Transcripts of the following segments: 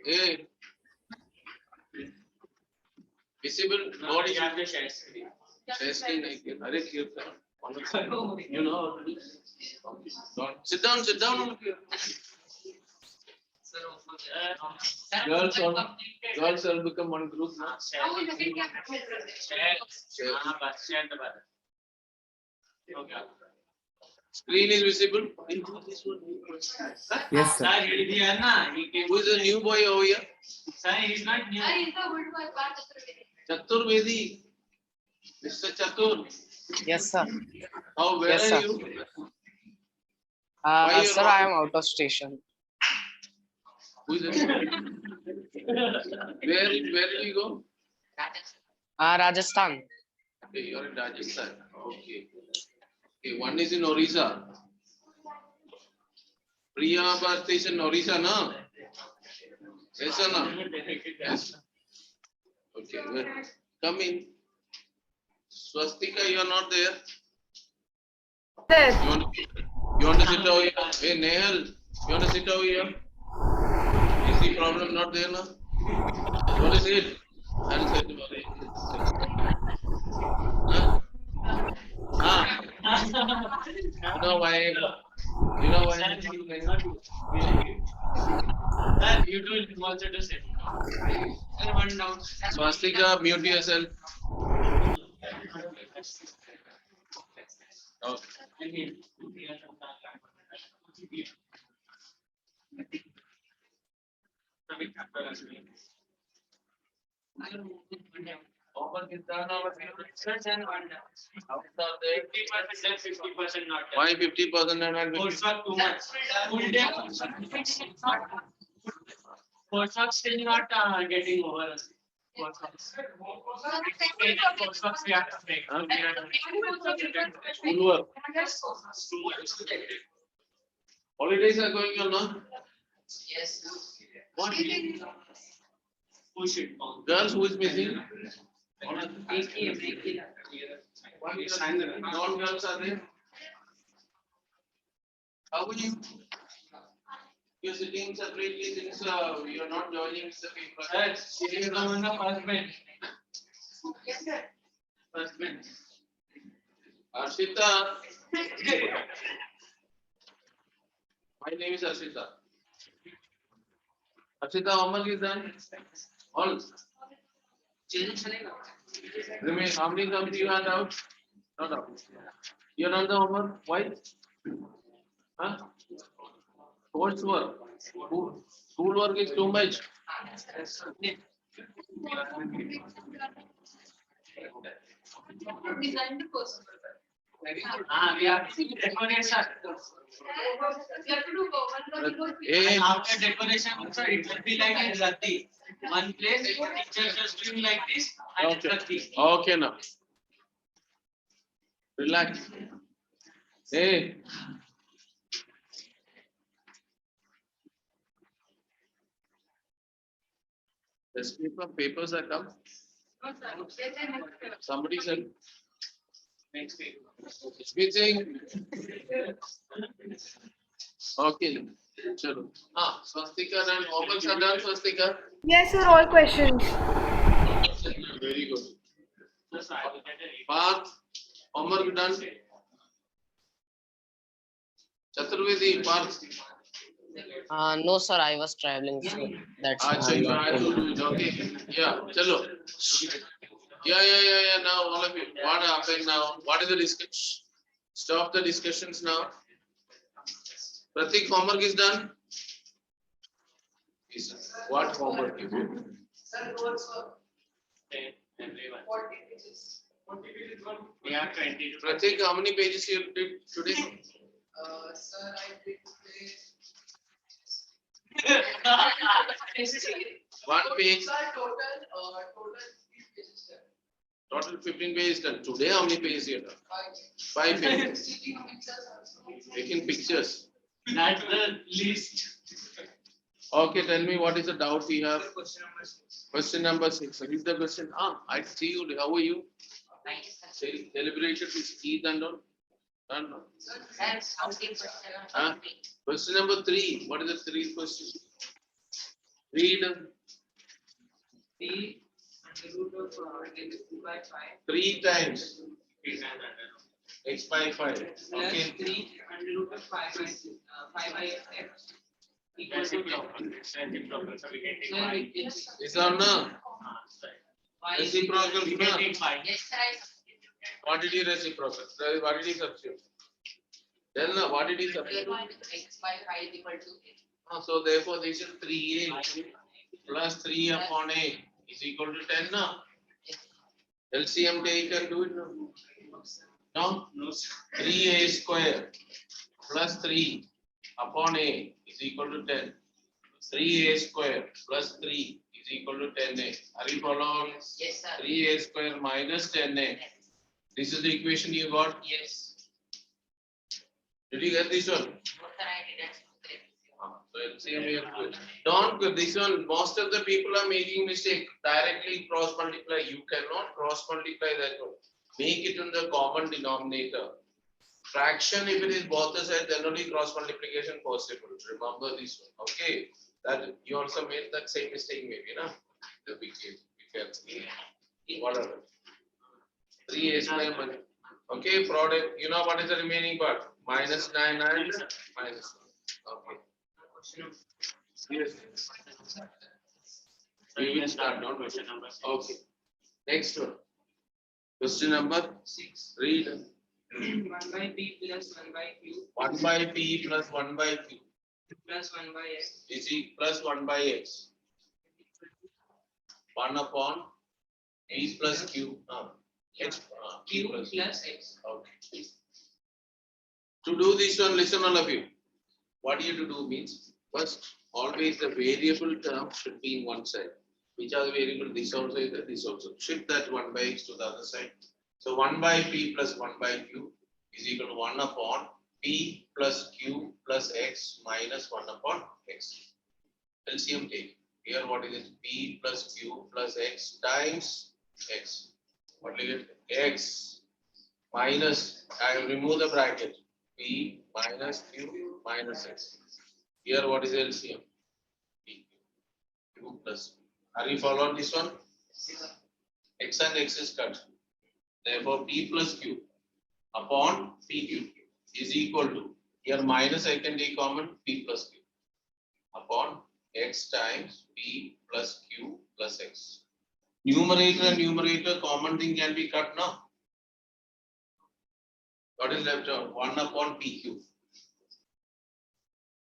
A. Visible body. Share screen. You know. Sit down. Girls will become one group. Screen is visible. Yes, sir. Who is the new boy over here? Sir, he's not new. Chaturvedi. Mr. Chatur. Yes, sir. How where Yes, are sir. you? Why Sir, you're I am out of station. Who is it? Where do you go? Rajasthan. Okay, you're in Rajasthan. Okay. Okay, one is in Orissa. Priya Bharti is in Orissa, no? Yes or no? Yes. Okay, well, come in. Swastika, you are not there. Yes. You want to sit over here? Hey, Nehal, you want to sit over here? Is the problem not there now? You want to sit? I'll sit over here. Huh? You know why? You know why? You do also to sit. And one down. Swastika, mute yourself. Okay. Homework is done over here. Why 50% and not 50%? Too much. Full day. Coursework still not getting over. Coursework we have to make. Schoolwork. Holidays are going on, no? Yes. What? Push it. Girls, who is missing? Non-girls are there. How are you? You're sitting separately since you're not joining the paper. Sir, she is the one of first bench. Yes, sir. First bench. Arshita. My name is Arshita. Arshita, homework is done. All. Remain. How many sums you had out? Not out. You're on the homework. Why? Huh? Coursework. Schoolwork is too much. Design the person. We have to do decoration. You have to do one. Hey, And after decoration also it will be like a rati. One place teacher just doing like this and okay. rati. Okay now. Relax. Hey. The papers are come. Somebody said. Next week. Speaking. Okay. Chalo. Swastika and homeworks are done, Swastika. Yes, sir. All questions. Very good. Parth, homework done. Chaturvedi, Parth. No, sir, I was traveling. So that's why I'm You not have to able. do it. Okay. Yeah. Chalo. Yeah. Now all of you. What happened now? What is the discussion? Stop the discussions now. Pratik, homework is done. What homework is it? Sir, coursework. Everyone. 40 pages. We have 20. Pratik, how many pages you did today? Sir, I did today. One page. Sir, total 15 pages, sir. Total 15 pages done. Today, how many pages you have done? 5 pages. Taking pictures also. Taking pictures. That's the least. Okay, tell me what is the doubt you have? Question number 6. What is the question? I see you. How are you? Celebration is Eid and all. No. Question number 3. What is the 3rd question? Read P under root of x 2 by 5 3 times x by 5. plus Okay. 3 under root of 5 by x equal to Is or no? Reciprocal. No? Yes, sir. What did he reciprocal? What did he substitute? Then what did he substitute? X by 5 equal to So therefore this is 3a plus 3 upon a is equal to 10 now. LCM take and do it now. No? 3a square plus 3 upon a is equal to 10. 3a square plus 3 is equal to 10a. Are you following? Yes, sir. 3a square minus 10a. This is the equation you got. Yes. Did you get this one? So LCM we have to. Don't this one. Most of the people are making mistake. Directly cross multiply. You cannot cross multiply that one. Make it in the common denominator. Fraction, if it is both the sides, then only cross multiplication possible. Remember this one. Okay. That you also made that same mistake, maybe, na? The big case. Whatever. 3a square minus. Okay, product. You know what is the remaining part? Minus 9 and minus 1. Okay. Yes. We will start. Not question number. Okay. Next one. Question number 6. Read. 1 by p plus 1 by q 1 by p plus 1 by q plus 1 by x is plus 1 by x. 1 upon p plus q. X, q plus. plus x. Okay. To do this one, listen all of you. What you to do means, first, always the variable term should be in one side. Which are the variable? This also is there, this also. Shift that 1 by x to the other side. So 1 by p plus 1 by q is equal to 1 upon p plus q plus x minus 1 upon x. LCM take. Here what is it? P plus q plus x times x. What will you get? X minus, I remove the bracket. P minus q minus x. Here what is LCM? P, q plus. Are you following this one? X and x is cut. Therefore, p plus q upon pq is equal to, here minus I can take common, p plus q upon x times p plus q plus x. Numerator and numerator common thing can be cut now. What is left out? 1 upon pq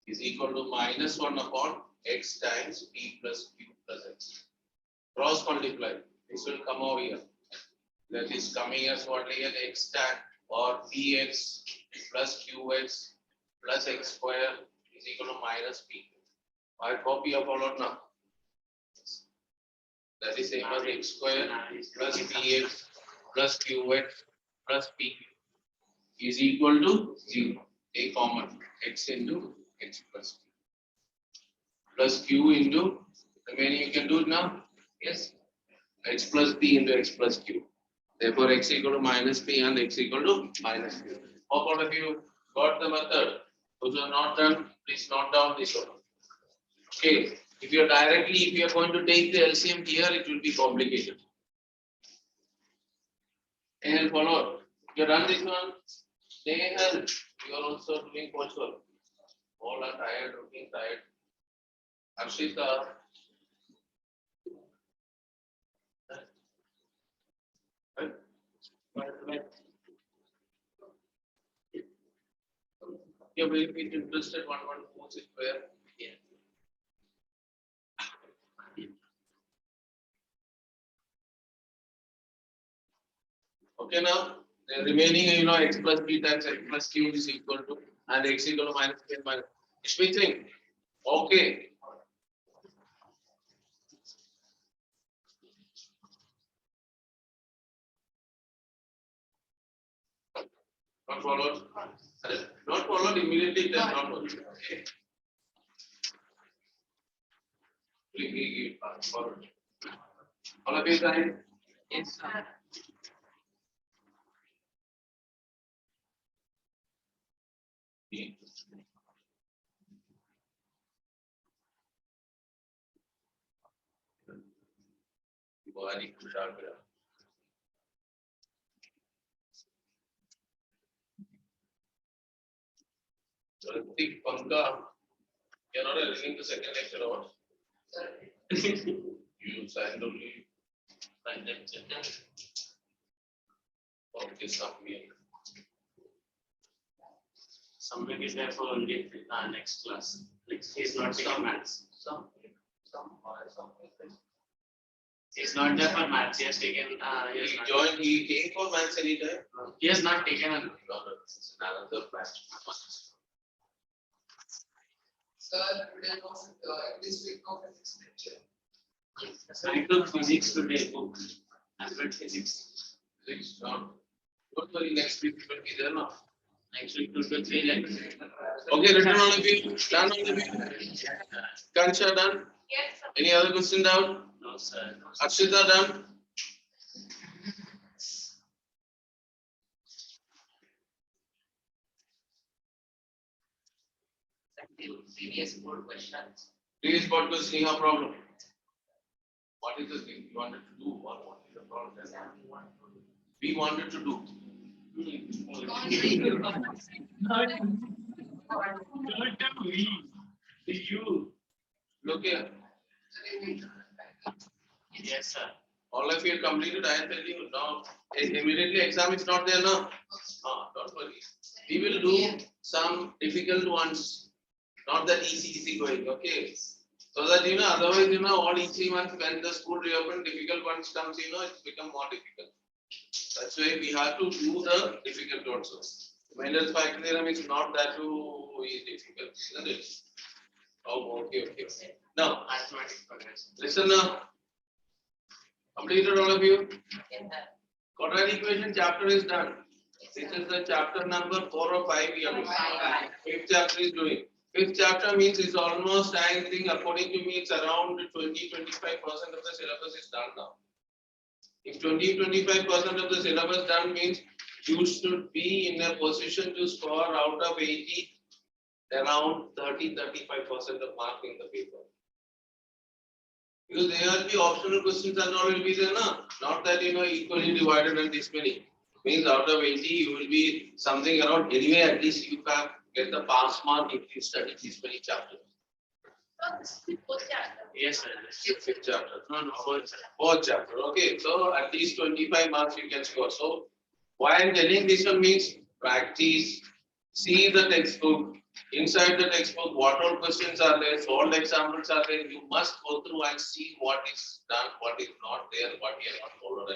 is equal to minus 1 upon x times p plus q plus x. Cross multiply. This will come over here. That is coming as what here x tan or px plus qx plus x square is equal to minus p. I hope you have followed now. That is same as x square plus px plus qx plus p is equal to 0. Take common x into x plus p plus q into remaining. You can do it now. Yes. X plus p into x plus q. Therefore, x equal to minus p and x equal to minus q. Hope all of you got the method. Those who are not done, please note down this one. Okay. If you are going to take the LCM here, it will be complicated. And follow. If you run this one, stay health. You are also doing coursework. All are tired, looking tired. Arshita. You will be interested one who is where. Yeah. Okay, now the remaining, x plus p times x plus q is equal to, and x equal to minus p and minus. Smithing. Okay. Not followed. Not followed immediately. Then not followed. Okay. Forward. All of you guys. Yes, sir. Bhagani Kushal Bira. Ritik Panka, you're not listening to second lecture or what? You signed only. Okay, Something is there for only next class. Next, he's not taking maths. He's not there for maths. He has taken. He joined, he came for maths anytime? He has not taken a. Another class. Sir, today was this week of physics lecture. I took physics today, book. I read physics. Physics, no? Don't worry, next week it will be there now. Next week, 2 to 3 lectures. Okay, written all of you, done all of you. Kansha done? Yes, sir. Any other question down? No, sir. Akshita done? Previous board questions. Previous board question, no problem. What is the thing you wanted to do? What is the problem? We wanted to do. You. Look here, Yes, sir. all of you completed, I am telling you now, immediately exam is not there now. Don't worry. We will do some difficult ones, not that easy going, okay? So that otherwise all easy ones when the school reopen, difficult ones comes, it's become more difficult. That's why we have to do the difficult also. Mendel's factor theorem is not that too difficult, isn't it? Oh, okay. Now, Mathematics progress. listen now. Completed all of you? Quadratic equation chapter is done. This is the chapter number 4 or 5 we are doing. Fifth chapter is doing. Fifth chapter means it's almost, I think, according to me, it's around 20-25% of the syllabus is done now. If 20-25% of the syllabus done means you should be in a position to score out of 80 around 30-35% of mark in the paper. Because there will be optional questions and all will be there, no? Not that equally divided and this many. Means out of 80 you will be something around, anyway at least you can get the pass mark if you study this many chapters. Yes, sir. Fifth chapter. No, fourth, sir. Fourth chapter. Okay, so at least 25 marks you can score. So why I'm telling this one means practice, see the textbook. Inside the textbook, what all questions are there, solved examples are there. You must go through and see what is done, what is not there, what you have not followed.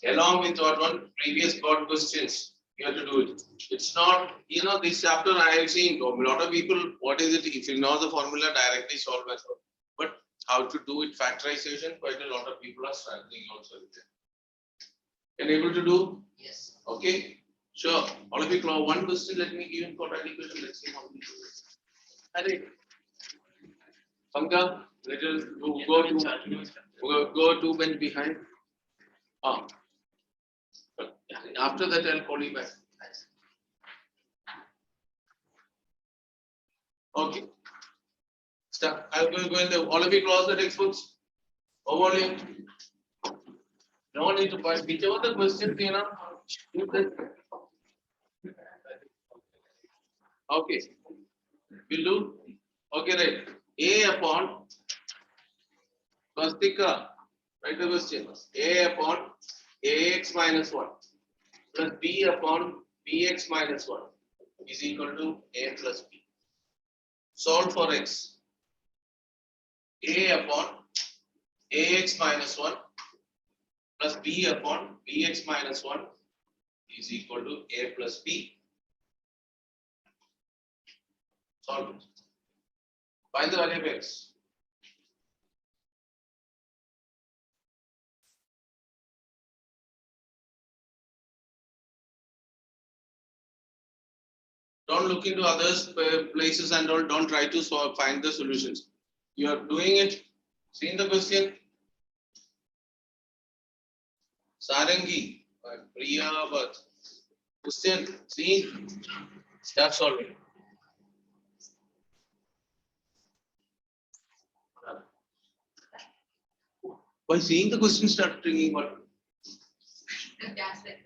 Along with what one previous board questions, you have to do it. It's not, this chapter I have seen a lot of people, what is it? If you know the formula, directly solve it. But how to do it, factorization, quite a lot of people are struggling also with it. Can you able to do? Yes. Okay. Sure. All of you, one question, let me give you quadratic equation. Let's see how we do it. Pankaj, let us go 2 bench behind. After that, I'll call you back. Okay. Start. I'll go in the. All of you close the textbooks. Overview. No need to buy whichever the questions, Okay. Will do. Okay, right. A upon Vastika. Write the question. A upon AX minus 1 plus B upon BX minus 1 is equal to A plus B. Solve for X. A upon AX minus 1 plus B upon BX minus 1 is equal to A plus B. Solve it. Find the value of X. Don't look into others places and all. Don't try to find the solutions. You are doing it. See the question. Sarangi, Priya, but question. See, start solving. By seeing the question, start thinking what. That's it.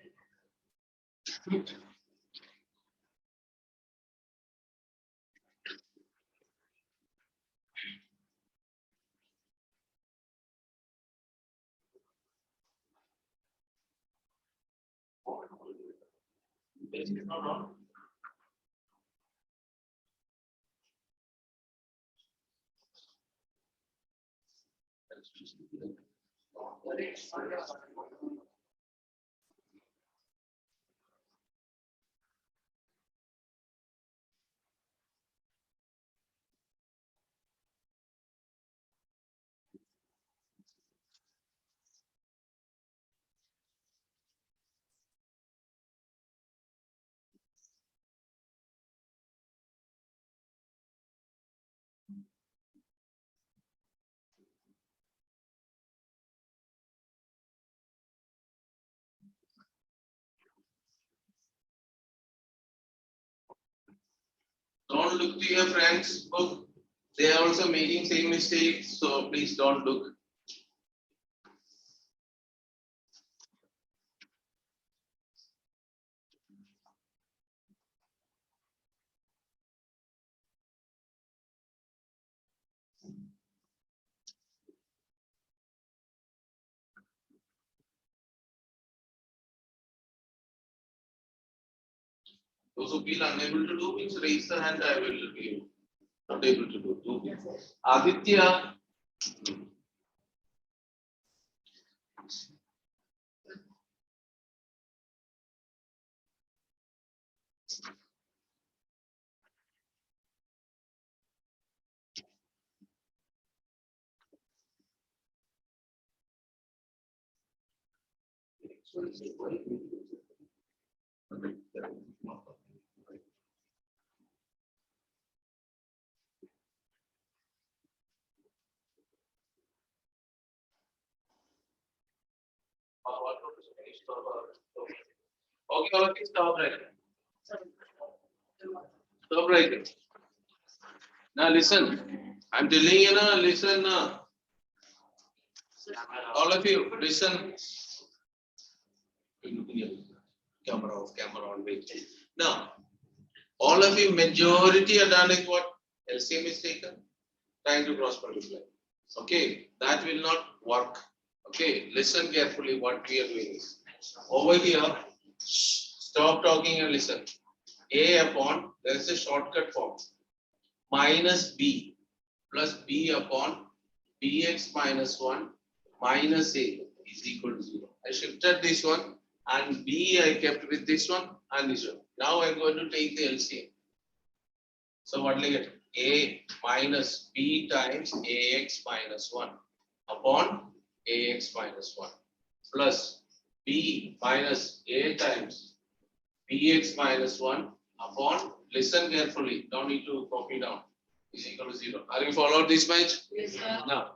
Don't look to your friends' book. They are also making same mistakes, so please don't look. Those who feel unable to do means raise the hand. I will be not able to do. Aditya. Okay, okay, stop right. Stop right. Now listen. I'm telling you now, listen now. All of you, listen. Camera off, camera on, wait. Now, all of you, majority are done with what? LCM is taken, trying to cross multiply. Okay, that will not work. Okay, listen carefully what we are doing is. Over here, stop talking and listen. A upon, there is a shortcut form. Minus B plus B upon Bx minus 1 minus A is equal to 0. I shifted this one and B I kept with this one and this one. Now I am going to take the LCM. So what will I get? A minus B times Ax minus 1 upon Ax minus 1 plus B minus A times Bx minus 1 upon, listen carefully, don't need to copy down, is equal to 0. Are you followed this much? Yes, sir. Now,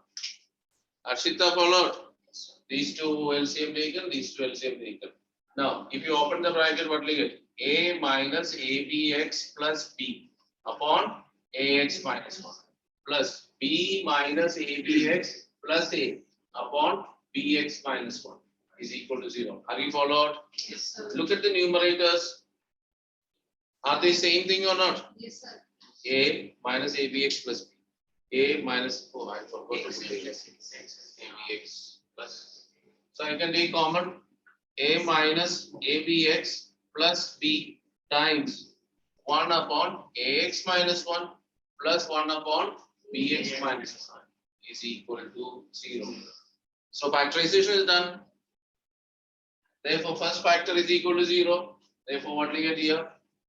Arshita followed. These two LCM taken, these two LCM taken. Now, if you open the bracket, what will you get? A minus ABX plus B upon AX minus 1 plus B minus ABX plus A upon BX minus 1 is equal to 0. Are you followed? Yes, sir. Look at the numerators. Are they same thing or not? Yes, sir. A minus ABX plus B. A minus, oh, I forgot to put ABX plus. So I can take common A minus ABX plus B times 1 upon AX minus 1 plus 1 upon BX minus 1 is equal to 0. So factorization is done. Therefore, first factor is equal to 0. Therefore, what do you get here?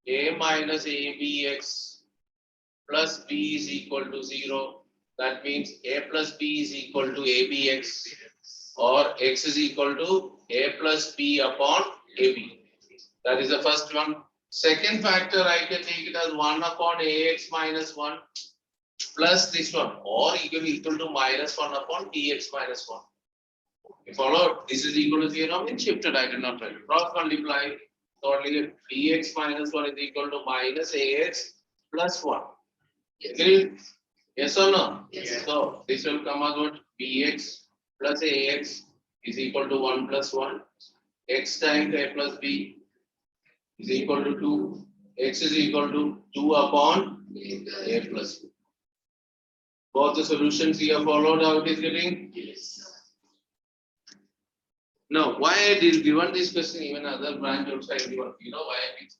A minus ABX plus B is equal to 0. That means A plus B is equal to ABX or X is equal to A plus B upon AB. That is the first one. Second factor, I can take it as 1 upon AX minus 1 plus this one, or equal to minus 1 upon BX minus 1. You follow? This is equal to 0. Means shifted, I did not write. Cross multiply. So only BX minus 1 is equal to minus AX plus 1. Agreed? Yes or no? Yes. So this will come as what? BX plus ax is equal to 1 plus 1. X times a plus b is equal to 2. X is equal to 2 upon a plus b. Both the solutions you have followed how it is getting? Yes. Now, why I did given this question, even other branch also I given. You know why I did?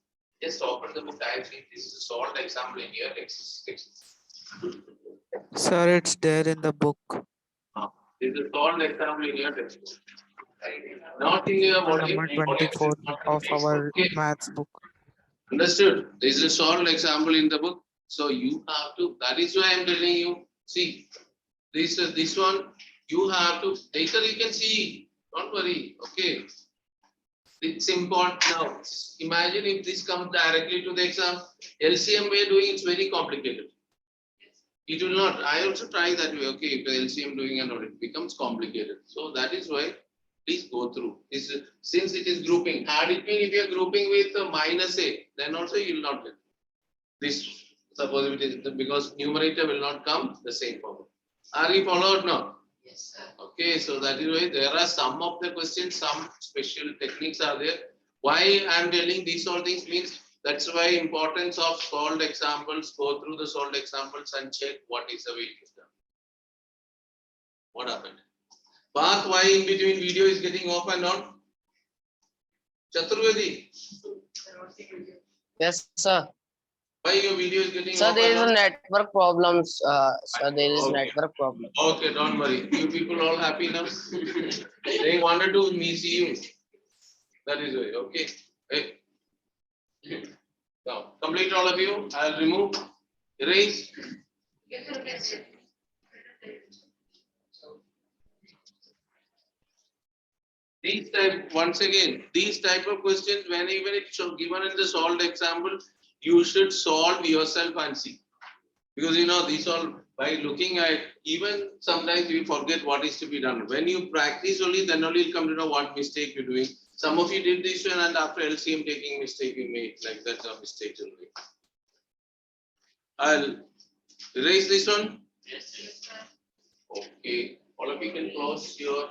Just open the book. I think this is a solved example in here. Sir, it's there in the book. This is a solved example in your textbook. Not in your Number 24 of our Okay. maths book. Understood? This is a solved example in the book. So you have to, that is why I am telling you, see, this one, you have to, later you can see, don't worry, okay. It's important now. Imagine if this comes directly to the exam, LCM way doing it's very complicated. It will not. I also try that way. Okay, if the LCM doing and all, it becomes complicated. So that is why please go through. Since it is grouping, had it been if you are grouping with minus a, then also you will not get this. Suppose it is because numerator will not come the same form. Are you followed now? Yes, sir. Okay, so that is why there are some of the questions, some special techniques are there. Why I am telling these all things means that's why importance of solved examples, go through the solved examples and check what is the way it is done. What happened? Path, why in between video is getting off and on? Chaturvedi, Yes, sir. why your video is getting Sir, off there and is a on? network problems. Sir, there is Okay. network problem. Okay, don't worry. You people all happy now? They wanted to me see you. That is why. Okay. Hey. Now, complete all of you. I'll remove, erase. These type, once again, these type of questions, when even it's given in the solved example, you should solve yourself and see. Because you know, these all, by looking at, even sometimes you forget what is to be done. When you practice only, then only you come to know what mistake you're doing. Some of you did this one and after LCM taking mistake you made, like that's a mistake only. I'll erase this one. Yes, sir. Okay, all of you can close your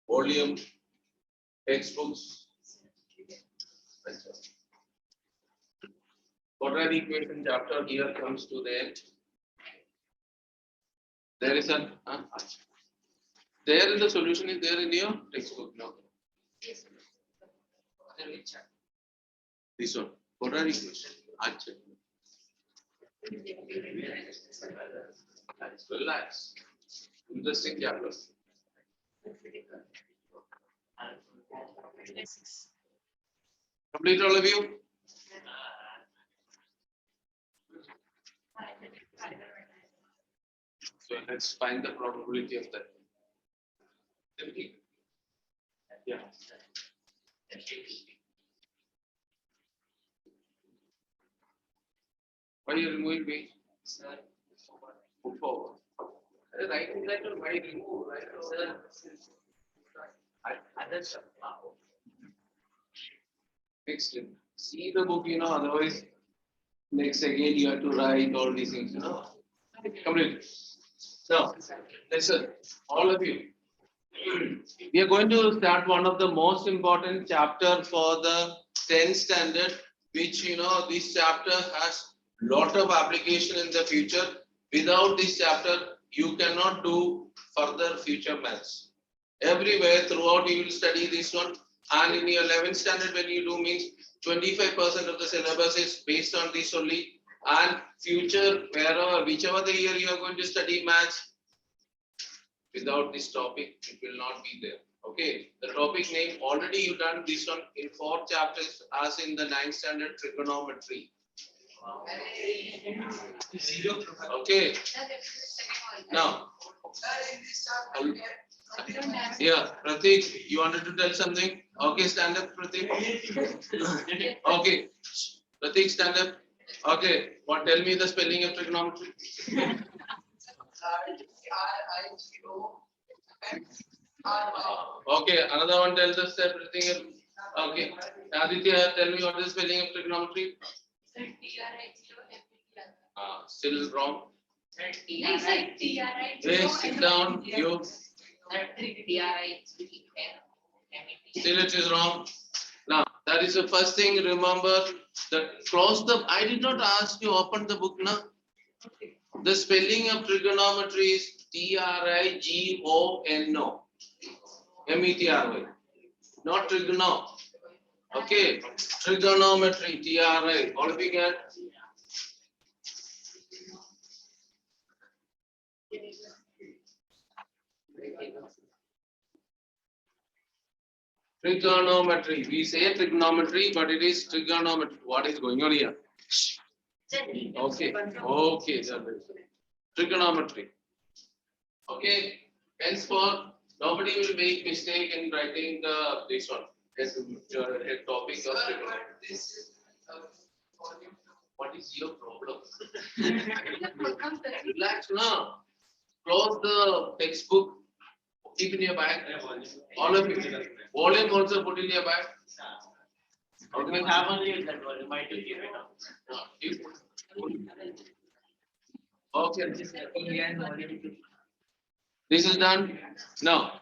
volume, textbooks. Quadratic equation chapter here comes to the end. There is an there is the solution is there in your textbook now. This one, quadratic equation. Achha. Relax. Interesting chapter. Complete all of you? So let's find the probability of that. Yeah. Why you removing me? Put forward. Right in that one, why remove? Right? Next, see the book, you know, otherwise, next again you have to write all these things, you know. Complete. So, listen, all of you. We are going to start one of the most important chapter for the 10th standard, which you know this chapter has lot of application in the future. Without this chapter, you cannot do further future maths. Everywhere throughout you will study this one, and in your 11th standard when you do means 25% of the syllabus is based on this only, and future wherever whichever the year you are going to study maths. Without this topic, it will not be there. Okay, the topic name already you done this one in 4 chapters as in the 9th standard trigonometry. Okay. Now, yeah, Pratik, you wanted to tell something? Okay, stand up, Pratik. Okay, Pratik, stand up. Okay, what? Tell me the spelling of trigonometry. Okay, another one tells us everything. Okay, Aditya, tell me what is the spelling of trigonometry? Still wrong. Hey, sit down. You. DRI is really Still it is wrong. Now, that is the first thing. Remember that close the. I did not ask you open the book now. The spelling of trigonometry is Trigono. Metry. Not trigono. Okay. Trigonometry. Tri. All of you get. Trigonometry. We say trigonometry, but it is trigonometry. What is going on here? Okay. Okay. Trigonometry. Okay. Henceforth, nobody will make mistake in writing this one. As a topic of trigonometry. What is your problem? Relax now. Close the textbook. Keep in your bag. All of it. Volume also put in your bag. Okay. Have only that volume. Might will keep it up. Okay. This is done. Now,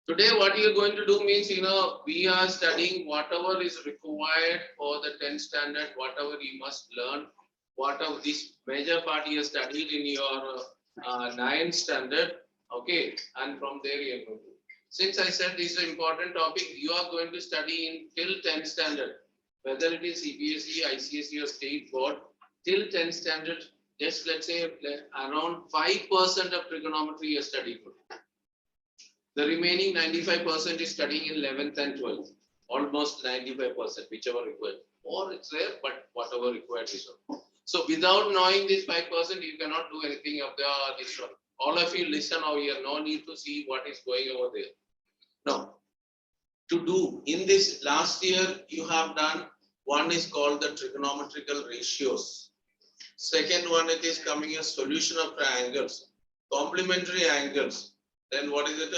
today what you are going to do means, we are studying whatever is required for the 10th standard, whatever you must learn, whatever this major part you studied in your 9th standard, okay, and from there you are going to. Since I said this is an important topic, you are going to study in till 10th standard, whether it is CBSE, ICSE or state board, till 10th standard, just let's say around 5% of trigonometry you are studying. The remaining 95% is studying in 11th and 12th, almost 95%, whichever required, or it's rare, but whatever required is on. So without knowing this 5%, you cannot do anything of this one. All of you listen over here, no need to see what is going over there. Now, to do in this last year, you have done one is called the trigonometrical ratios. Second one, it is coming as solution of triangles, complementary angles. Then what is it?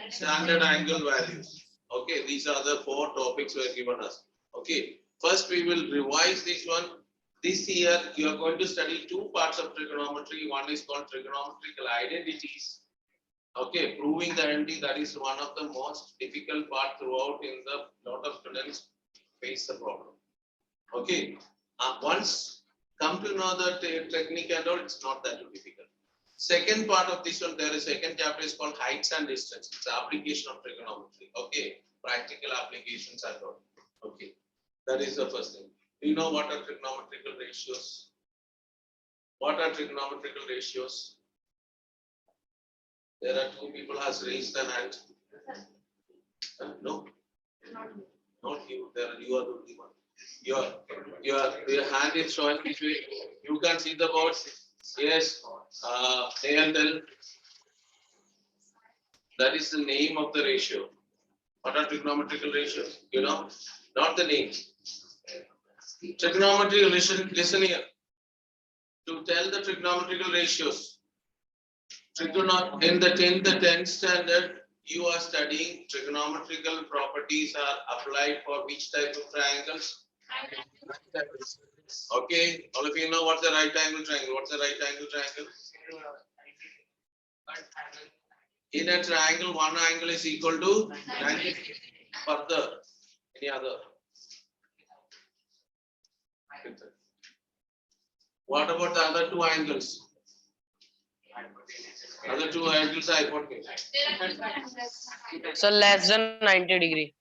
Standard angle values. Okay, these are the 4 topics were given us. Okay, first we will revise this one. This year you are going to study 2 parts of trigonometry. One is called trigonometrical identities. Okay, proving the identity, that is one of the most difficult part throughout. In the lot of students face the problem. Okay, once come to know the technique and all, it's not that difficult. Second part of this one, there is second chapter is called heights and distance. It's the application of trigonometry. Okay, practical applications and all. Okay, that is the first thing. Do you know what are trigonometrical ratios? What are trigonometrical ratios? There are 2 people has raised their hand. No, not you. There you are the only one. Your hand is showing this way. You can see the boards. Yes, ANL. That is the name of the ratio. What are trigonometrical ratios? Not the name. Trigonometry, listen here. To tell the trigonometrical ratios, in the 10th standard, you are studying trigonometrical properties are applied for which type of triangles? Okay, all of you know what's the right angle triangle. What's the right angle triangle? In a triangle, one angle is equal to 90. Further, any other? What about the other 2 angles? Other 2 angles are hypotenuse. So less than 90 degree.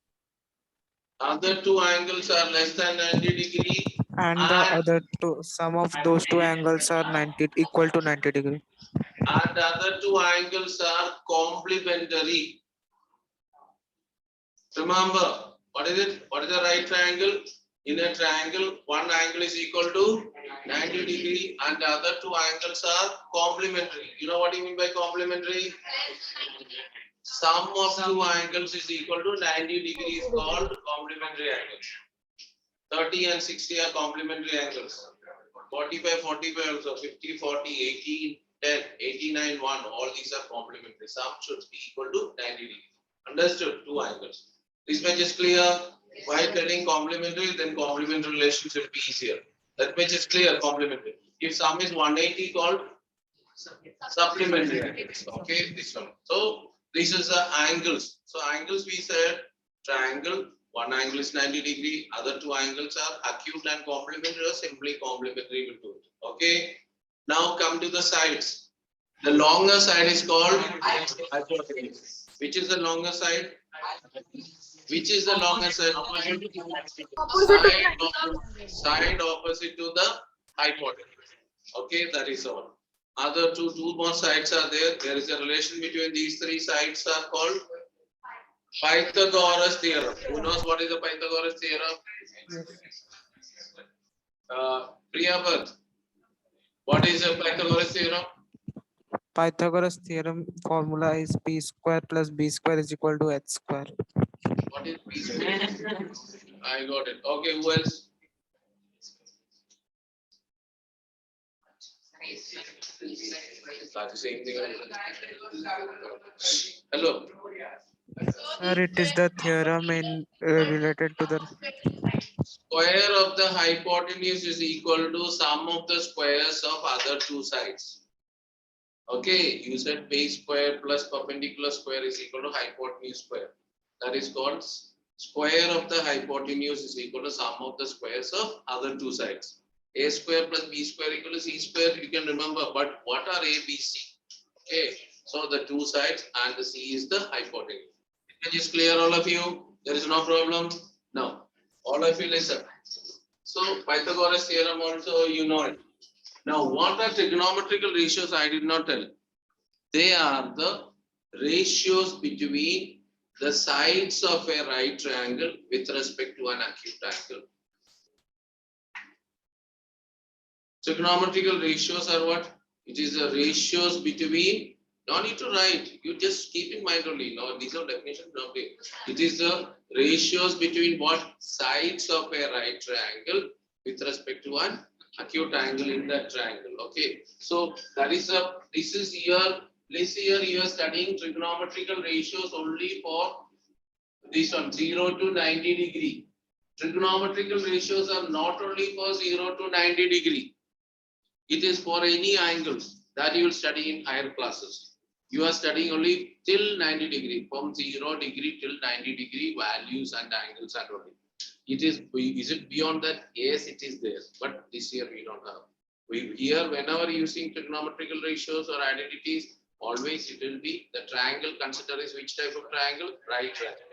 Other 2 angles are less than 90 degree. And the other 2, sum of those 2 angles are equal to 90 degree. And the other 2 angles are complementary. Remember, what is it? What is the right triangle? In a triangle, one angle is equal to 90 degree and the other 2 angles are complementary. You know what you mean by complementary? Sum of 2 angles is equal to 90 degrees called complementary angles. 30 and 60 are complementary angles. 45, 45 also, 50, 40, 18, 10, 89, 1, all these are complementary. Sum should be equal to 90 degrees. Understood? 2 angles. This much is clear. Why telling complementary, then complementary relations will be easier. That much is clear, complementary. If sum is 180 called Supplementary angles. Okay, this one. So this is the angles. So angles we said triangle. One angle is 90°. Other two angles are acute and complementary or simply complementary will do it. Okay. Now come to the sides. The longer side is called hypotenuse. Which is the longer side? Which is the longer side? Side opposite to the hypotenuse. Okay, that is all. Other two more sides are there. There is a relation between these three sides are called Pythagoras theorem. Who knows what is the Pythagoras theorem? Priyapat, what is the Pythagoras theorem? Pythagoras theorem formula is p square plus b square is equal to h square. What is p square? I got it. Okay, who else? That's the same thing. Hello. Sir, it is the theorem in related to the Square of the hypotenuse is equal to sum of the squares of other two sides. Okay, you said base square plus perpendicular square is equal to hypotenuse square. That is called square of the hypotenuse is equal to sum of the squares of other two sides. A square plus b square equal to c square, you can remember, but what are a, b, c? Okay, so the two sides and the c is the hypotenuse. It is clear, all of you? There is no problem? No. All of you listen. So Pythagoras theorem also you know it. Now what are trigonometrical ratios? I did not tell. They are the ratios between the sides of a right triangle with respect to an acute angle. Trigonometrical ratios are what? It is the ratios between, no need to write, you just keep in mind only. No, these are definitions, no. It is the ratios between what? Sides of a right triangle with respect to an acute angle in that triangle. Okay, so that is this year you are studying trigonometrical ratios only for this one 0 to 90°. Trigonometrical ratios are not only for 0 to 90°. It is for any angles that you will study in higher classes. You are studying only till 90°, from 0° till 90° values and angles and all. Is it beyond that? Yes, it is there. But this year we don't have. Here, whenever using trigonometrical ratios or identities, always it will be the triangle. Consider is which type of triangle? Right triangle.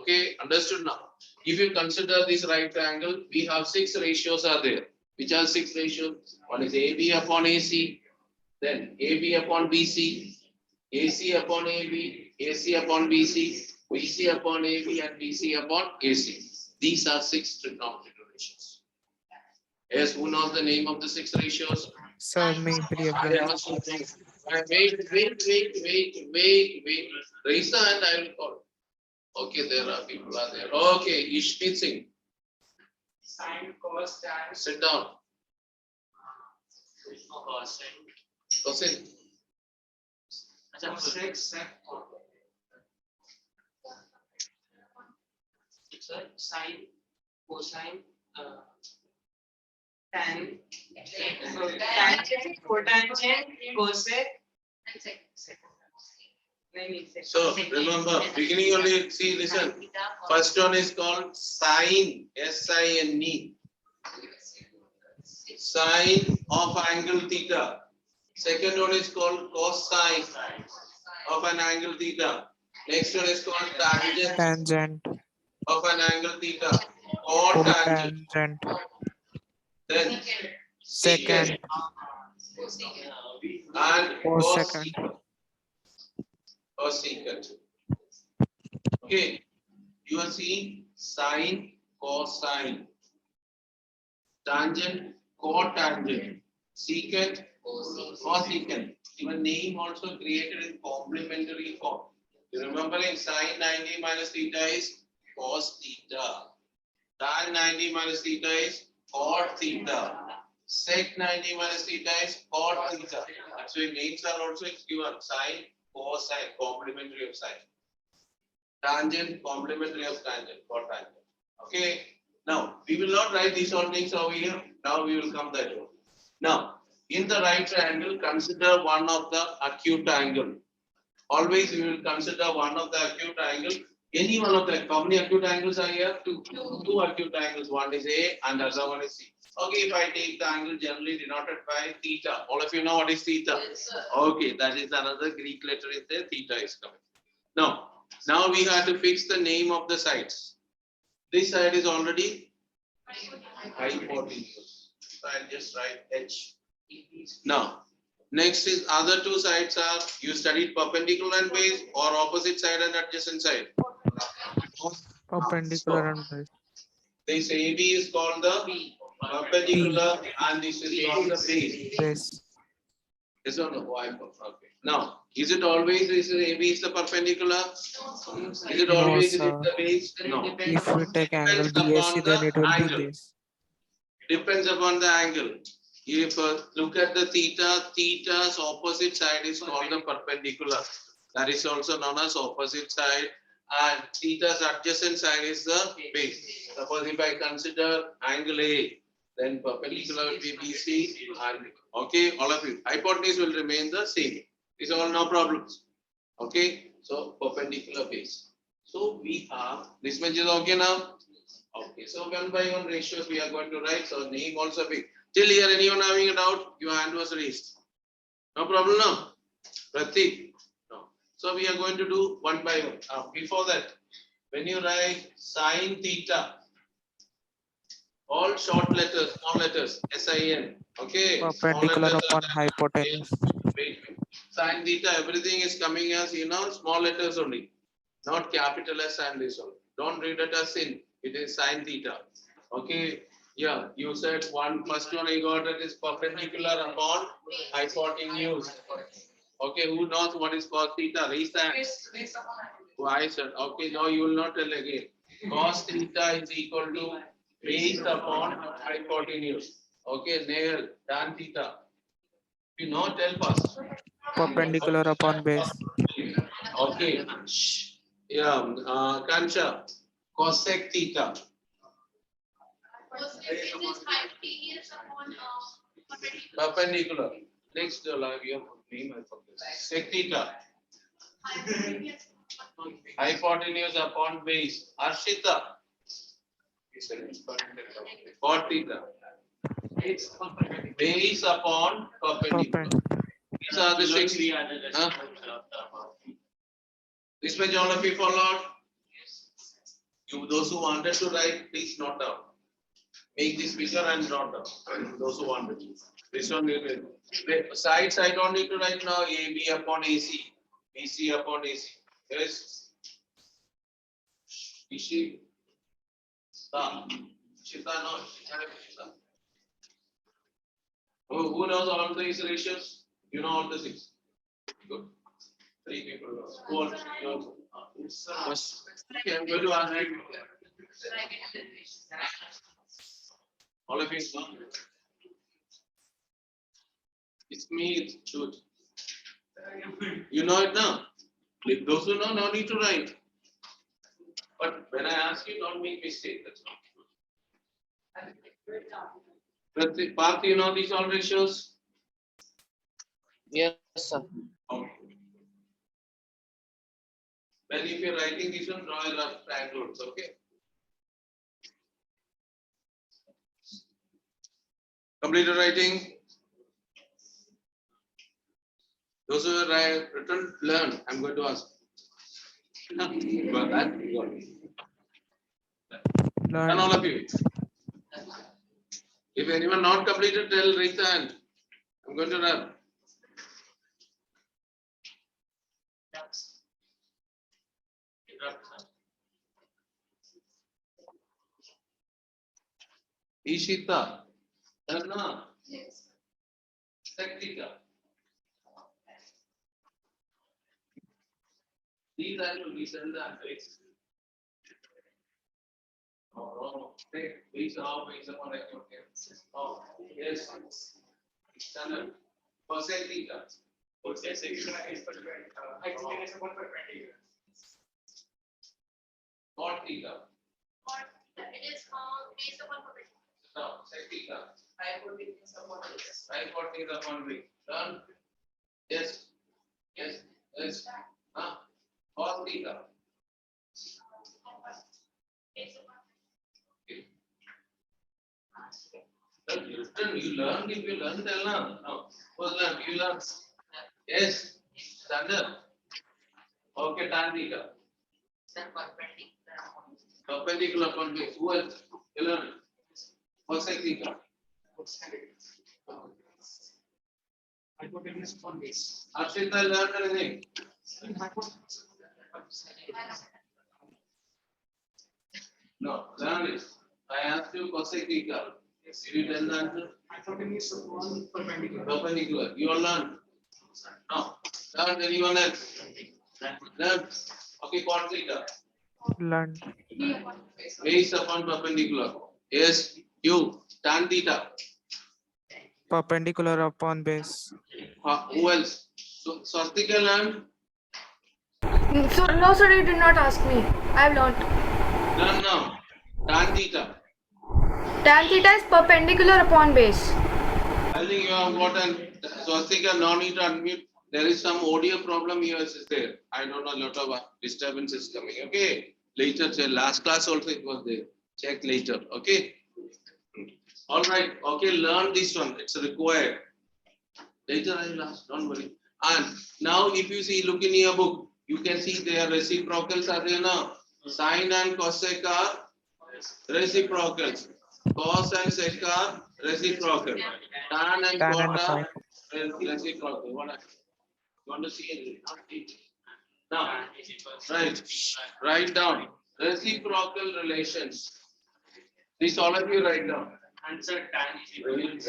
Okay, understood now. If you consider this right triangle, we have 6 ratios are there. Which are 6 ratios? One is AB upon AC, then AB upon BC, AC upon AB, AC upon BC, BC upon AB, and BC upon AC. These are 6 trigonometrical ratios. Yes, who knows the name of the 6 ratios? sir me Priyapat. Wait. Raise the hand, I will call. Okay, there are people are there. Okay, Ishmeet Singh. Sine, cos, tan. Sit down. Cosine. Sir, sine, cosine, tan, tangent, cotangent, cosec. So remember, beginning only, see, listen. First one is called sine, S-I-N-E. Sine of angle theta. Second one is called cosine of an angle theta. Next one is called tangent Tangent, of an angle theta. Cotangent. cotangent, Then secant, and cosecant. cosecant. Okay, you are seeing sine, cosine, tangent, cotangent, secant, cosecant. Even name also created in complementary form. You remember in sine 90 minus theta is cos theta. Tan 90 minus theta is cot theta. Sec 90 minus theta is cot theta. That's why names are also given sine, cosine, complementary of sine. Tangent, complementary of tangent, cotangent. Okay. Now we will not write these all things over here. Now we will come that way. Now In the right triangle, consider one of the acute angle. Always we will consider one of the acute angle. Any one of them. How many acute angles are here? Two acute angles. One is A and the other one is C. Okay, if I take the angle generally denoted by theta. All of you know what is theta? Yes, sir. Okay, that is another Greek letter is there. Theta is coming. Now we have to fix the name of the sides. This side is already hypotenuse. So I'll just write H. Now, next is other two sides are you studied perpendicular and base or opposite side and adjacent side. Perpendicular and base. This AB is called the perpendicular and this is called the base. Base. Yes or no? Why? Okay. Now, is it always AB is the perpendicular? Is it No, always sir. the base? No. If we take angle Depends BAC, upon then the it will be angle. base. Depends upon the angle. If look at the theta, theta's opposite side is called the perpendicular. That is also known as opposite side. And theta's adjacent side is the base. Suppose if I consider angle A, then perpendicular will be BC. And okay, all of you. Hypotenuse will remain the same. These are all no problems. Okay, so perpendicular base. So we have this much is okay now. Okay, so 1:1 ratios we are going to write. So name also big. Till here, anyone having a doubt? Your hand was raised. No problem, no? Pratik? No. So we are going to do 1:1. Before that, when you write sine theta, all short letters, small letters, SIN. Okay. Perpendicular upon hypotenuse. Wait. Sine theta, everything is coming as small letters only, not capital S and this one. Don't read it as sin. It is sine theta. Okay. Yeah, you said first one I got it is perpendicular upon hypotenuse. Okay, who knows what is cos theta? Raise the hand. Why, sir? Okay, no, you will not tell again. Cos theta is equal to base upon hypotenuse. Okay, Nehal, tan theta. You know, tell first. Perpendicular upon base. Okay. Yeah, Kansha, cosec theta. Perpendicular. Next, your name I forget. Sec theta. Hypotenuse upon base. Arshita. Cot theta. Base upon perpendicular. These are the six. This much all of you followed? You, those who wanted to write, please note down. Make this bigger and note down. Those who wanted. This one will be. Sides I don't need to write now. AB upon AC. BC upon AC. Yes. Ishi. Shita, no. Who knows all these ratios? You know all the six. Good. 3 people know. Who also? You also. Yes. Okay, I'm going to ask you. All of you know. It's me, it's truth. You know it now. Those who know, no need to write. But when I ask you, don't make mistake. That's all. Parth, you know these all ratios? Yes, sir. Okay. Then if you're writing this one, draw a rough triangles, okay? Completed writing? Those who have written, learn. I'm going to ask. You got that? You got it. And all of you. If anyone not completed, tell raise the hand. I'm going to run. Ishita. Dharna. Yes. Saktika. These are your listen the answers. Oh, take these are ways of what I can get. Oh, yes. Standard. Cosec theta. Cosec Cot theta. It is based upon perpendicular. Now, sec theta. Hypotenuse upon base. Hypotenuse upon base. Done. Yes. Yes. Yes. Cos theta. You learned if you learned, tell now. No. Was learned. You learned. Yes. Standard. Okay, tan theta. Perpendicular upon base. Who else? You learned. Cosec theta. Hypotenuse upon base. Arshita learned anything? No. Learn it. I asked you cosec theta. Did you tell the answer? Hypotenuse upon perpendicular. Perpendicular. You all learn. No. Learn anyone else? Learn. Okay, cot theta. Learn. Base upon perpendicular. Yes. You. Tan theta. Perpendicular upon base. Who else? So, Swastika learned. So, no, sir, you did not ask me. I have learnt. Learn now. Tan theta. Tan theta is perpendicular upon base. I think you have gotten. Swastika, no need to unmute. There is some audio problem here is there. I don't know, a lot of disturbance is coming. Okay. Later, last class also it was there. Check later. Okay. All right. Okay. Learn this one. It's required. Later I will ask. Don't worry. And now, if you see, look in your book, you can see their reciprocals are there now. Sine and cosec are reciprocals. Cos and sec are reciprocal. Tan and Tan cot and are cot. reciprocal. What you want to see it? Now, write down reciprocal relations. This all of you write down. Answer tan.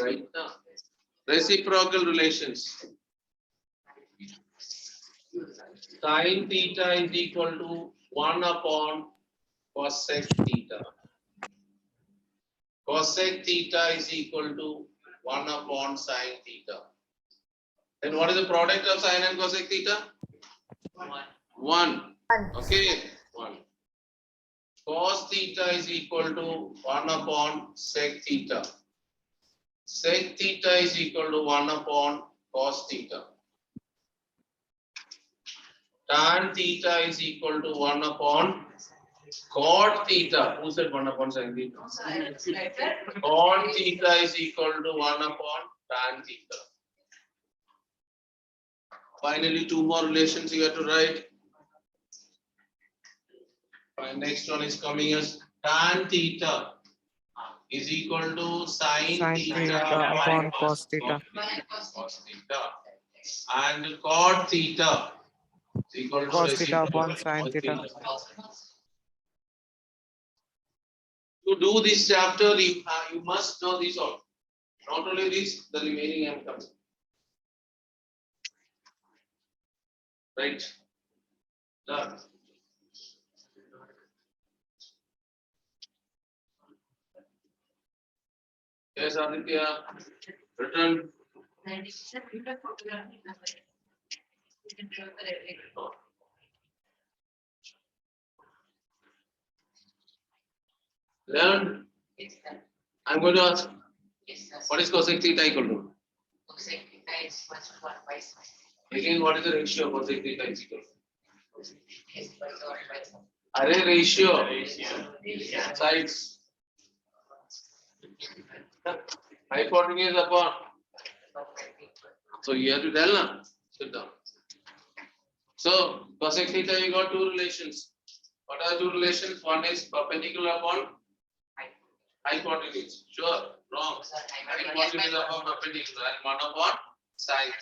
Right now. Reciprocal relations. Sin theta is equal to 1 upon cosec theta. Cosec theta is equal to 1 upon sin theta. Then what is the product of sin and cosec theta? 1. Okay, 1. Cos theta is equal to 1 upon sec theta. Sec theta is equal to 1 upon cos theta. Tan theta is equal to 1 upon cot theta. Who said 1 upon sin theta? Cot theta is equal to 1 upon tan theta. Finally, 2 more relations you have to write. Fine, next one is coming as tan theta is equal to sin Sin theta theta upon cos theta. Cos theta. And cot theta is equal to Cos theta reciprocal. upon sin theta. To do this chapter, you must know this all. Not only this, the remaining I am coming. Right? Done. Yes, Aditya. Written. Learn. I'm going to ask. What is cosec theta equal to? Again, what is the ratio of cosec theta is equal to? Array ratio. Sides. Hypotenuse upon. So you have to tell now. Sit down. So cosec theta, you got 2 relations. What are 2 relations? One is perpendicular upon hypotenuse. Sure. Wrong. Hypotenuse upon perpendicular and 1 upon sine.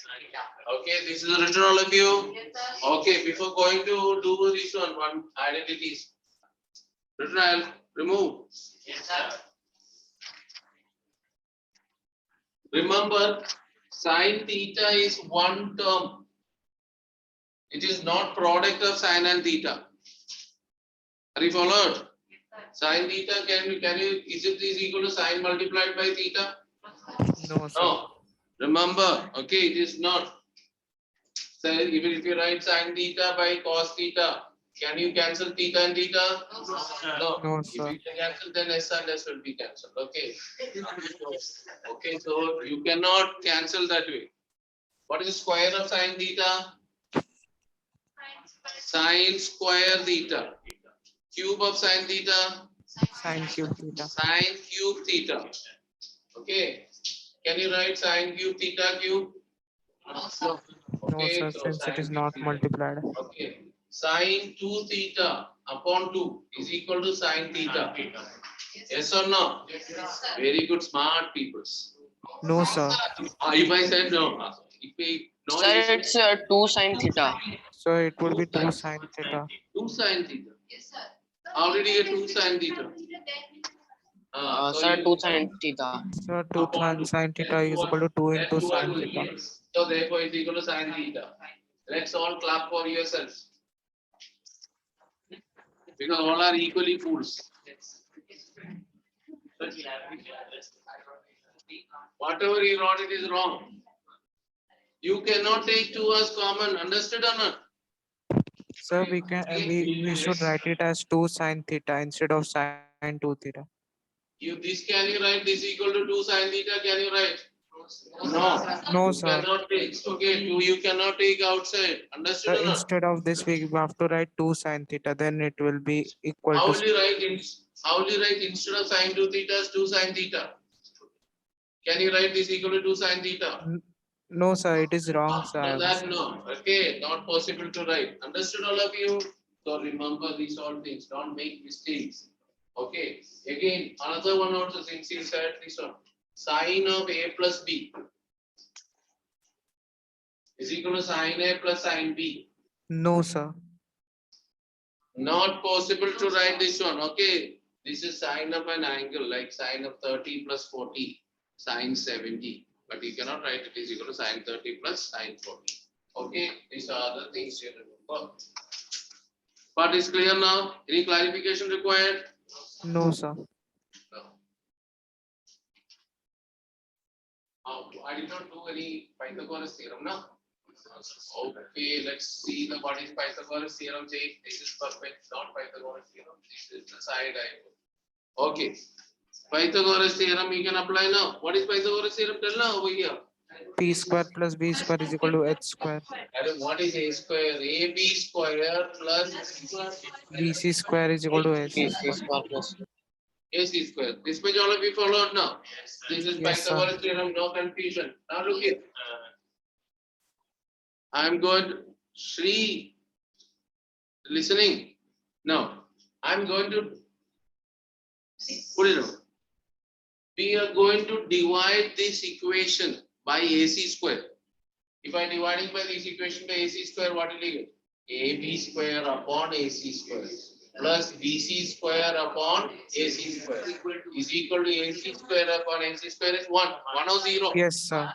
Okay, this is written all of you. Okay, before going to do this one identities. Written, I'll remove. Remember, sine theta is one term. It is not product of sine and theta. Are you followed? Sine theta is it equal to sine multiplied by theta? No, sir. No. Remember, okay, it is not. So even if you write sine theta by cos theta, Can you cancel theta and theta? No. No, If sir. you can cancel, then S and S will be cancelled. Okay. Okay, so you cannot cancel that way. What is the square of sine theta? Sine square theta. Cube of sine theta? Sine cube theta. Sine cube theta. Okay. Can you write sine cube theta cube? No. No, Okay, sir, so since it sine is cube not theta. multiplied. Okay. Sine 2 theta upon 2 is equal to sine theta. Yes or no? Very good, smart people. No, sir. If I said no, if we no, Sir, it's 2 sine theta. So it would be 2 sine theta. 2 sine theta. How did you get 2 sine theta? Sir, 2 sine theta. So 2 sine theta is equal to 2 into sine theta. So therefore it's equal to sine theta. Let's all clap for yourselves. Because all are equally fools. Whatever you wrote, it is wrong. You cannot take 2 as common. Understood or not? So we should write it as 2 sine theta instead of sine 2 theta. This can you write this equal to 2 sine theta? Can you write? No. No, You sir. cannot take. Okay, 2 you cannot take outside. So Understood or not? instead of this, we have to write 2 sine theta. Then it will be equal How to. will you write instead of sine 2 theta as 2 sine theta? Can you write this equal to 2 sine theta? No, sir. It is wrong, sir. I No, am that saying. no. Okay, not possible to write. Understood all of you? So remember these all things. Don't make mistakes. Okay. Again, another one also since you said this one. Sine of A plus B is equal to sine A plus sine B. No, sir. Not possible to write this one. Okay. This is sine of an angle like sine of 30 plus 40, sine 70. But you cannot write it is equal to sine 30 plus sine 40. Okay. These are the things you remember. But is clear now? Any clarification required? No, sir. No. I did not do any Pythagoras theorem now. Okay, let's see what is Pythagoras theorem. Say this is perfect, not Pythagoras theorem. This is the side I. Okay. Pythagoras theorem you can apply now. What is Pythagoras theorem? Tell now over here. P square plus B square is equal to H square. What is A square? AB square plus BC square is equal to AC BC square. square plus. AC square. This page all of you followed now. This is Yes, sir. Pythagoras theorem, no confusion. Now look here. I'm going Shri listening. Now I'm going to put it on. We are going to divide this equation by AC square. If I dividing by this equation by AC square, what will you get? AB square upon AC square plus BC square upon AC square is equal to AC square upon AC square is 1. 1 or 0? Yes, sir.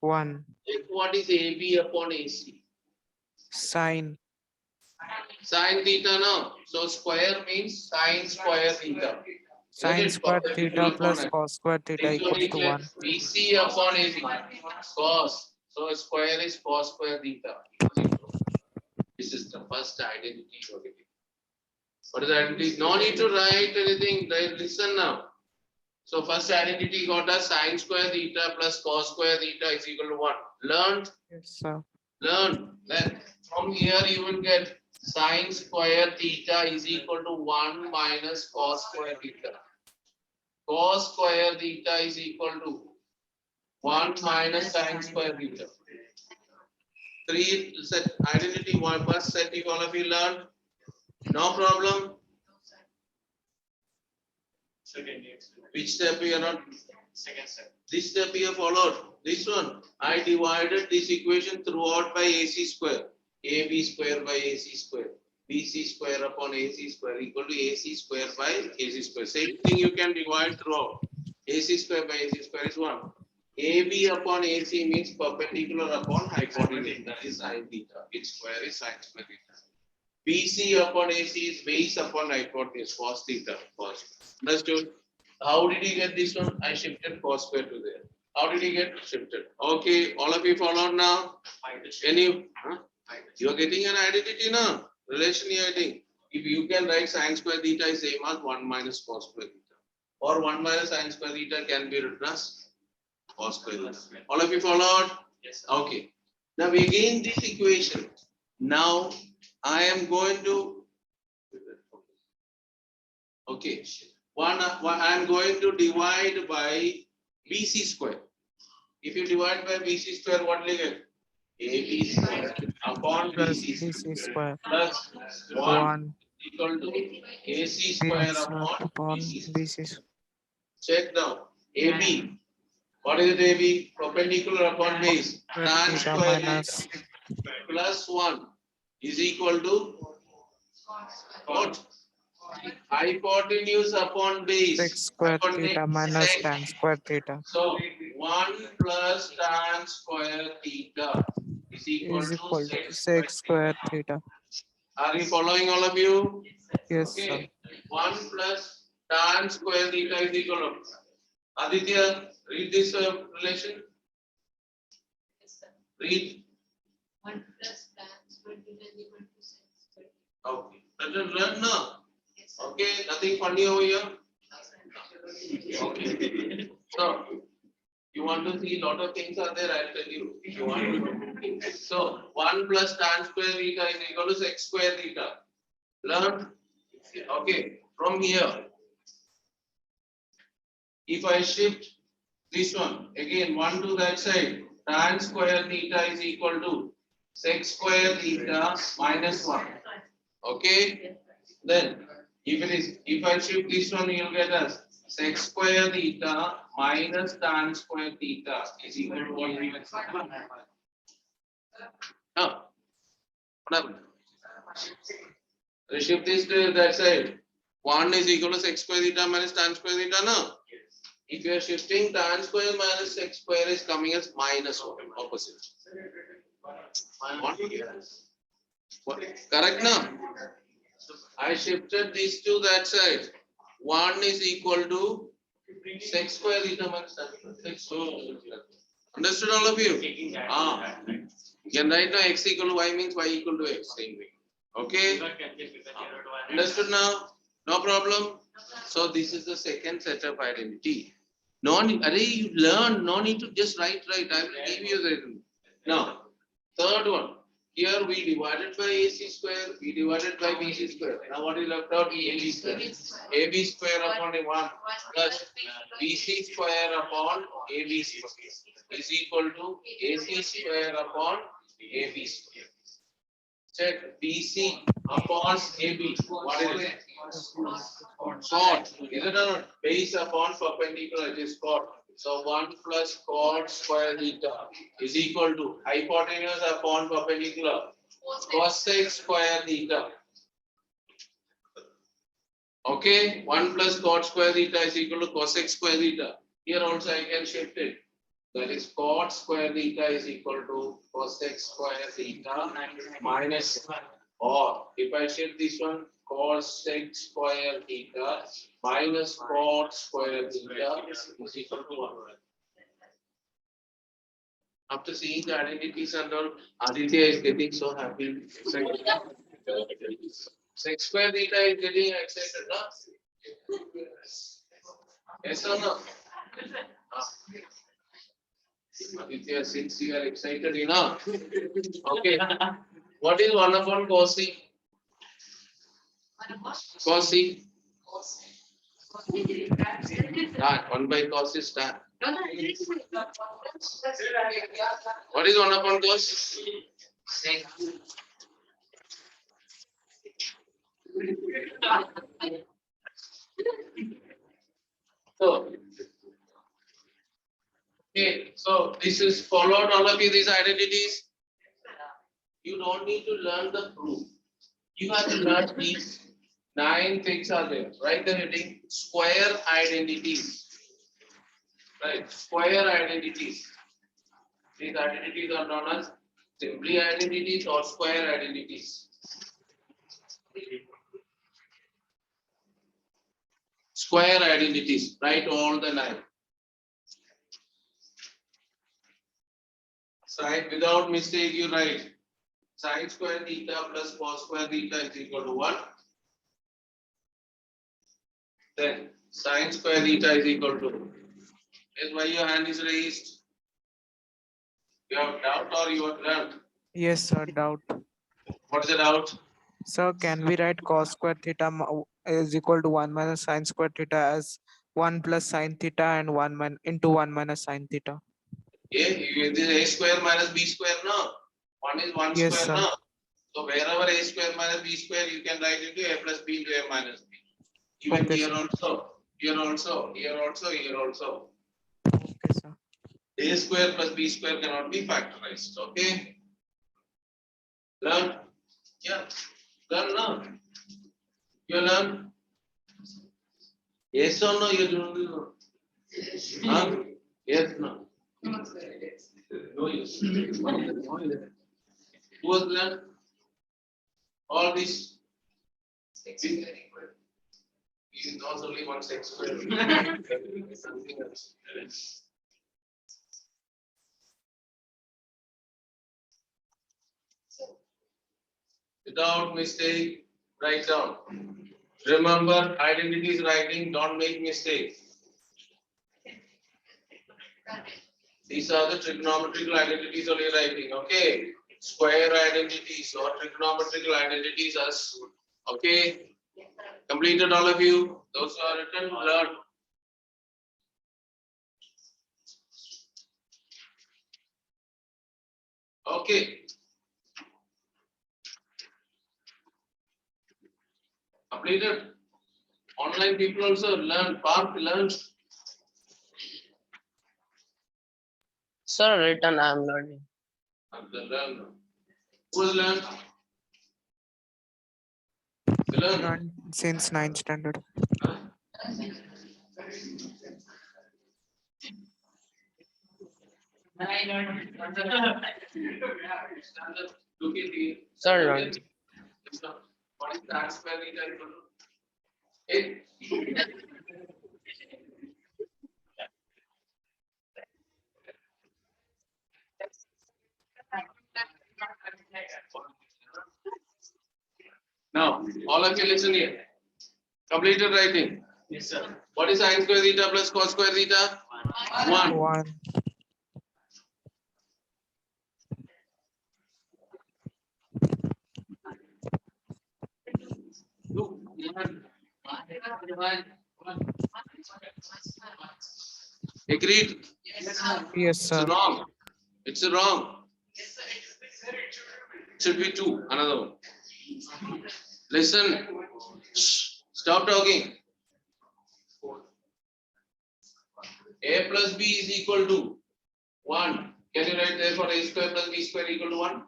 1. What is AB upon AC? Sine. Sine theta now. So square means sine square theta. Sine square theta plus cos square theta equals to 1. BC upon AC. Cos. So square is cos square theta. This is the first identity you are getting. What is the identity? No need to write anything. Listen now. So first identity got us sine square theta plus cos square theta is equal to 1. Learned? Yes, sir. Learn. Then from here you will get sine square theta is equal to 1 minus cos square theta. Cos square theta is equal to 1 minus sine square theta. 3 set identity, one first set you all of you learned. No problem. Which step we are not? Second step. This step we have followed. This one. I divided this equation throughout by AC square. AB square by AC square. BC square upon AC square equal to AC square by AC square. Same thing you can divide throughout. AC square by AC square is 1. AB upon AC means perpendicular upon hypotenuse. That is sine theta. Its square is sine square theta. BC upon AC is base upon hypotenuse, cos theta. Cos. Understood? How did you get this one? I shifted cos square to there. How did you get shifted? Okay, all of you followed now? Any? Huh? You are getting an identity now? relation here, I think. If you can write sine square theta is same as 1 minus cos square theta. Or 1 minus sine square theta can be written as cos square theta. All of you followed? Yes, sir. Okay. Now again this equation. Now I am going to I am going to divide by BC square. If you divide by BC square, what will you get? AB square upon Plus BC BC square square plus 1 1 equal to AC square BC upon upon BC square. BC square. Check now. AB. What is it AB? Perpendicular upon base. Tan Theta square minus plus 1 is equal to what? Hypotenuse upon base. 6 square theta minus Sec. tan square theta So 1 plus tan square theta is equal is to equal to 6 square 6 theta. square theta. Are you following all of you? Yes, sir. Okay. 1 plus tan square theta is equal to Aditya, read this relation. Read. 1 plus tan square theta is equal to 6 square. Okay. Let us learn now. Yes, sir. Okay. Nothing funny over here. Okay. So, you want to see lot of things are there, I'll tell you. If you want to do. So, 1 plus tan square theta is equal to 6 square theta. Learn. Okay. From here, if I shift this one, again 1 to that side, tan square theta is equal to 6 square theta minus 1. Okay. Then, if I shift this one, you'll get us 6 square theta minus tan square theta is equal to what we will say. Now, what happened? Shift this to that side. 1 is equal to 6 square theta minus tan square theta, no? If you are shifting tan square minus 6 square is coming as minus 1, opposite. What? Correct now? I shifted these to that side. 1 is equal to 6 square theta minus tan square. Understood all of you? You can write now x equal to y means y equal to x. Same way. Okay? Understood now? No problem. So this is the second set of identity. No need, you learn, no need to just write. I will give you the. Now, third one. Here we divided by AC square, we divided by BC square. Now what is left out? AB square. AB square upon 1 plus BC square upon AB square is equal to AC square upon AB square. Check BC upon AB. What is it? Cot. Is it or not? Base upon perpendicular, it is cot. So 1 plus cot square theta is equal to hypotenuse upon perpendicular cosec square theta. Okay, 1 plus cot square theta is equal to cosec square theta. Here also I can shift it. That is cot square theta is equal to cosec square theta minus 1. Or if I shift this one, cosec square theta minus cot square theta is equal to 1. After seeing the identities and all, Aditya is getting so happy. Sec square theta is getting excited, no? Yes or no? Aditya, since you are excited enough. Okay. What is 1 upon cos C? Cos C? Tan. 1 by cos is tan. What is 1 upon cos? Sec. So, okay, so this is followed all of you, these identities. You don't need to learn the proof. You have to learn these 9 things are there. Write the heading square identities. Right, square identities. These identities are known as simply identities or square identities. Square identities. Write all the 9. Write without mistake. You write Sin square theta plus cos square theta is equal to 1. Then sin square theta is equal to. Is why your hand is raised. You have doubt or you have learned? Yes, sir. Doubt. What is the doubt? Sir, can we write cos square theta is equal to 1 minus sin square theta as 1 plus sin theta and 1 minus sin theta? Yeah, it is a square minus b square, no? 1 is 1 Yes, square, sir. no? So wherever a square minus b square, you can write into a plus b into a minus b. Even Okay, here sir. also, here also, here also, here also. Okay, sir. A square plus b square cannot be factorized. Okay? Learn? Yeah. Learn now. You learn? Yes or no? You don't know. Huh? Yes, no. No use. No use. Who has learned all this? He knows only one sex square. Something else. Without mistake, write down. Remember, identities writing, don't make mistake. These are the trigonometrical identities only writing, okay? Square identities or trigonometrical identities as, okay? Completed all of you? Those are written, learn. Okay. Completed. Online people also learn, Park learns. Sir, written I am learning. Learn. Who has learned? You learn. Learned since 9th standard. Huh? Look at the. Sir, learned. What is that square theta equal to? 8. Now, all of you listen here. Completed writing. Yes, sir. What is sin square theta plus cos square theta? 1. 1. Agreed? Yes, It's sir. wrong. It's wrong. Should be 2. Another one. Listen. Shh. Stop talking. A plus B is equal to 1. Can you write therefore A square plus B square equal to 1?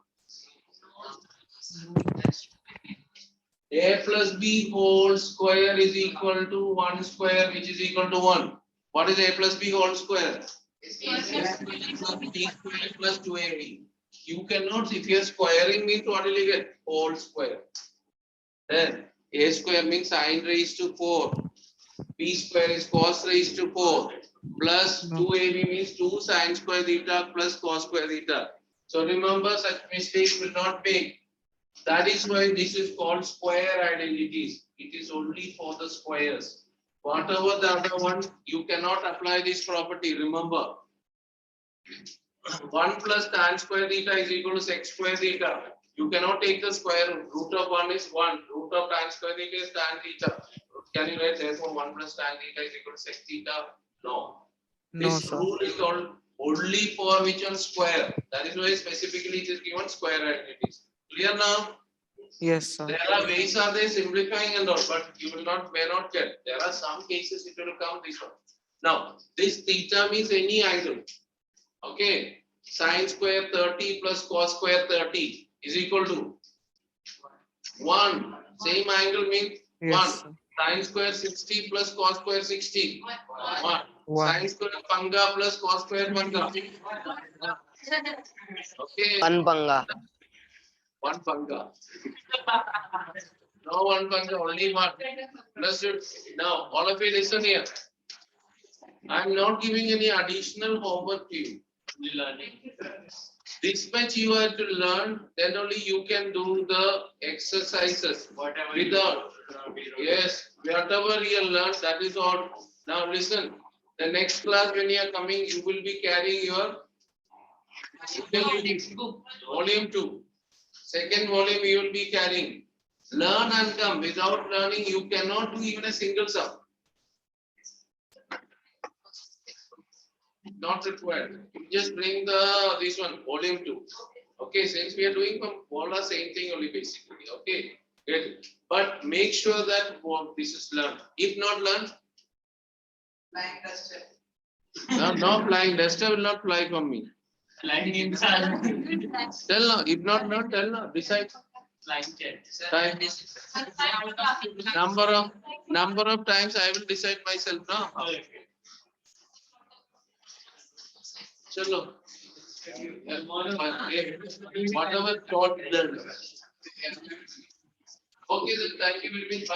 A plus B whole square is equal to 1 square, which is equal to 1. What is A plus B whole square? A square plus B square plus 2AB. You cannot, if you are squaring means what will you get? Whole square. Then A square means sin raised to 4. B square is cos raised to 4. Plus No. 2AB means 2 sin square theta plus cos square theta. So remember, such mistakes will not make. That is why this is called square identities. It is only for the squares. Whatever the other one, you cannot apply this property. Remember, 1 plus tan square theta is equal to sec square theta. You cannot take the square root of 1 is 1. Root of tan square theta is tan theta. Can you write therefore 1 plus tan theta is equal to sec theta? No. No, This sir. rule is called only for which one square. That is why specifically it is given square identities. Clear now? Yes, sir. There are ways are they simplifying and all, but you will not may not get. There are some cases it will come this one. Now this theta means any angle. Okay, sin square 30 plus cos square 30 is equal to 1. Same angle means 1. Yes, sir. Sin square 60 plus cos square 60. 1. 1. Sin square panga plus cos square panga. Okay. Panpanga. 1 panga. No 1 panga, only 1. Understood? Now, all of you listen here. I am not giving any additional homework to you. This much you have to learn, then only you can do the exercises. Whatever. Without, yes, whatever you learn, that is all. Now listen, the next class when you are coming, you will be carrying your volume 2. Second volume you will be carrying. Learn and come. Without learning, you cannot do even a single sum. Not required. You just bring this one, volume 2. Okay, since we are doing from all the same thing only basically. Okay, good. But make sure that this is learned. If not learned, Flying duster. no flying. Duster will not fly from me. Flying inside. Tell now. If not, tell now. Decide. Flying jet. Time. Number of times I will decide myself now. Chalo. Whatever taught learned. Okay, then thank you very much.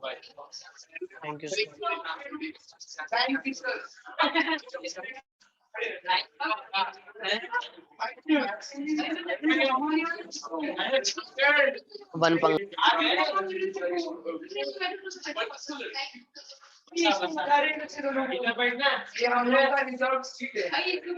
Bye. Bye. Thank you, sir. Thank you, sir. One pang. ये हम लोग का result seat है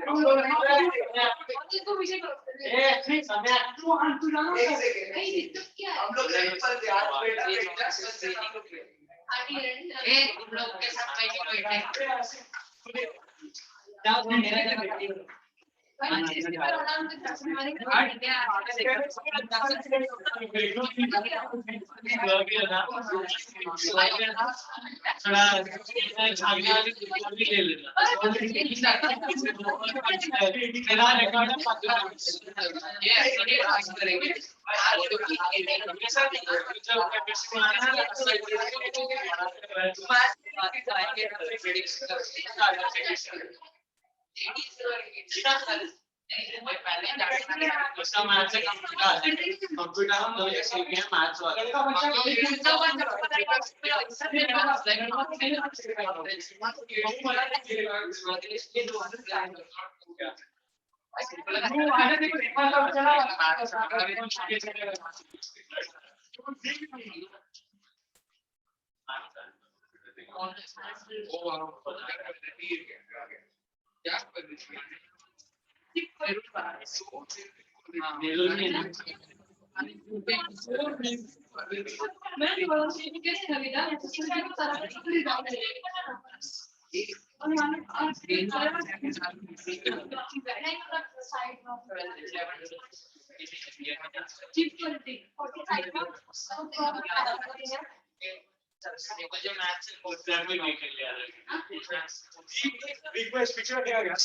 हम लोग पर ध्यान बेटा कंप्यूटर हम लोग सीख गए मैथ्स रिक्वेस्ट पिक्चर क्या गया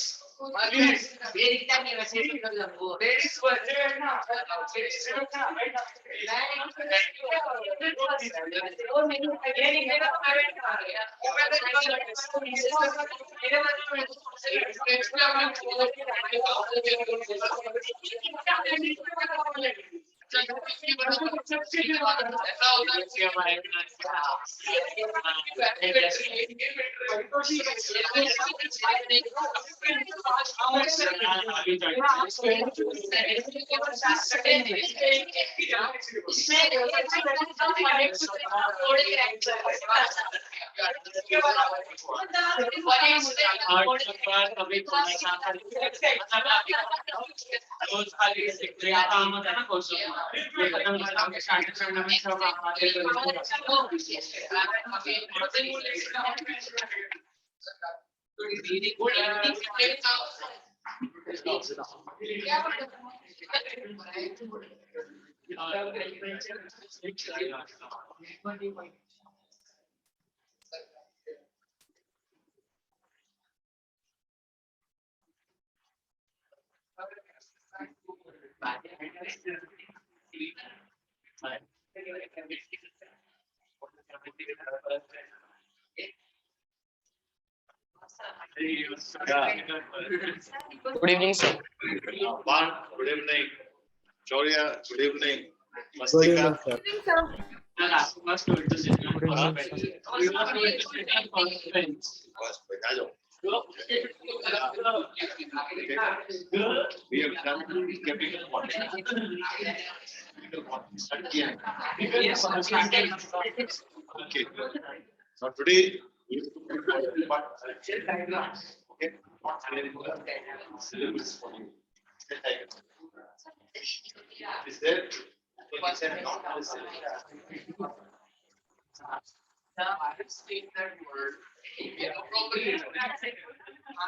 Good evening, sir. Bond, good evening. Choria, good evening. Good Mastika, evening, sir. बस आ जाओ. We have done chemical bonding. Yes, Okay. So today we have to diagrams. Okay. Syllabus for you. Is there? State that word. Appropriate.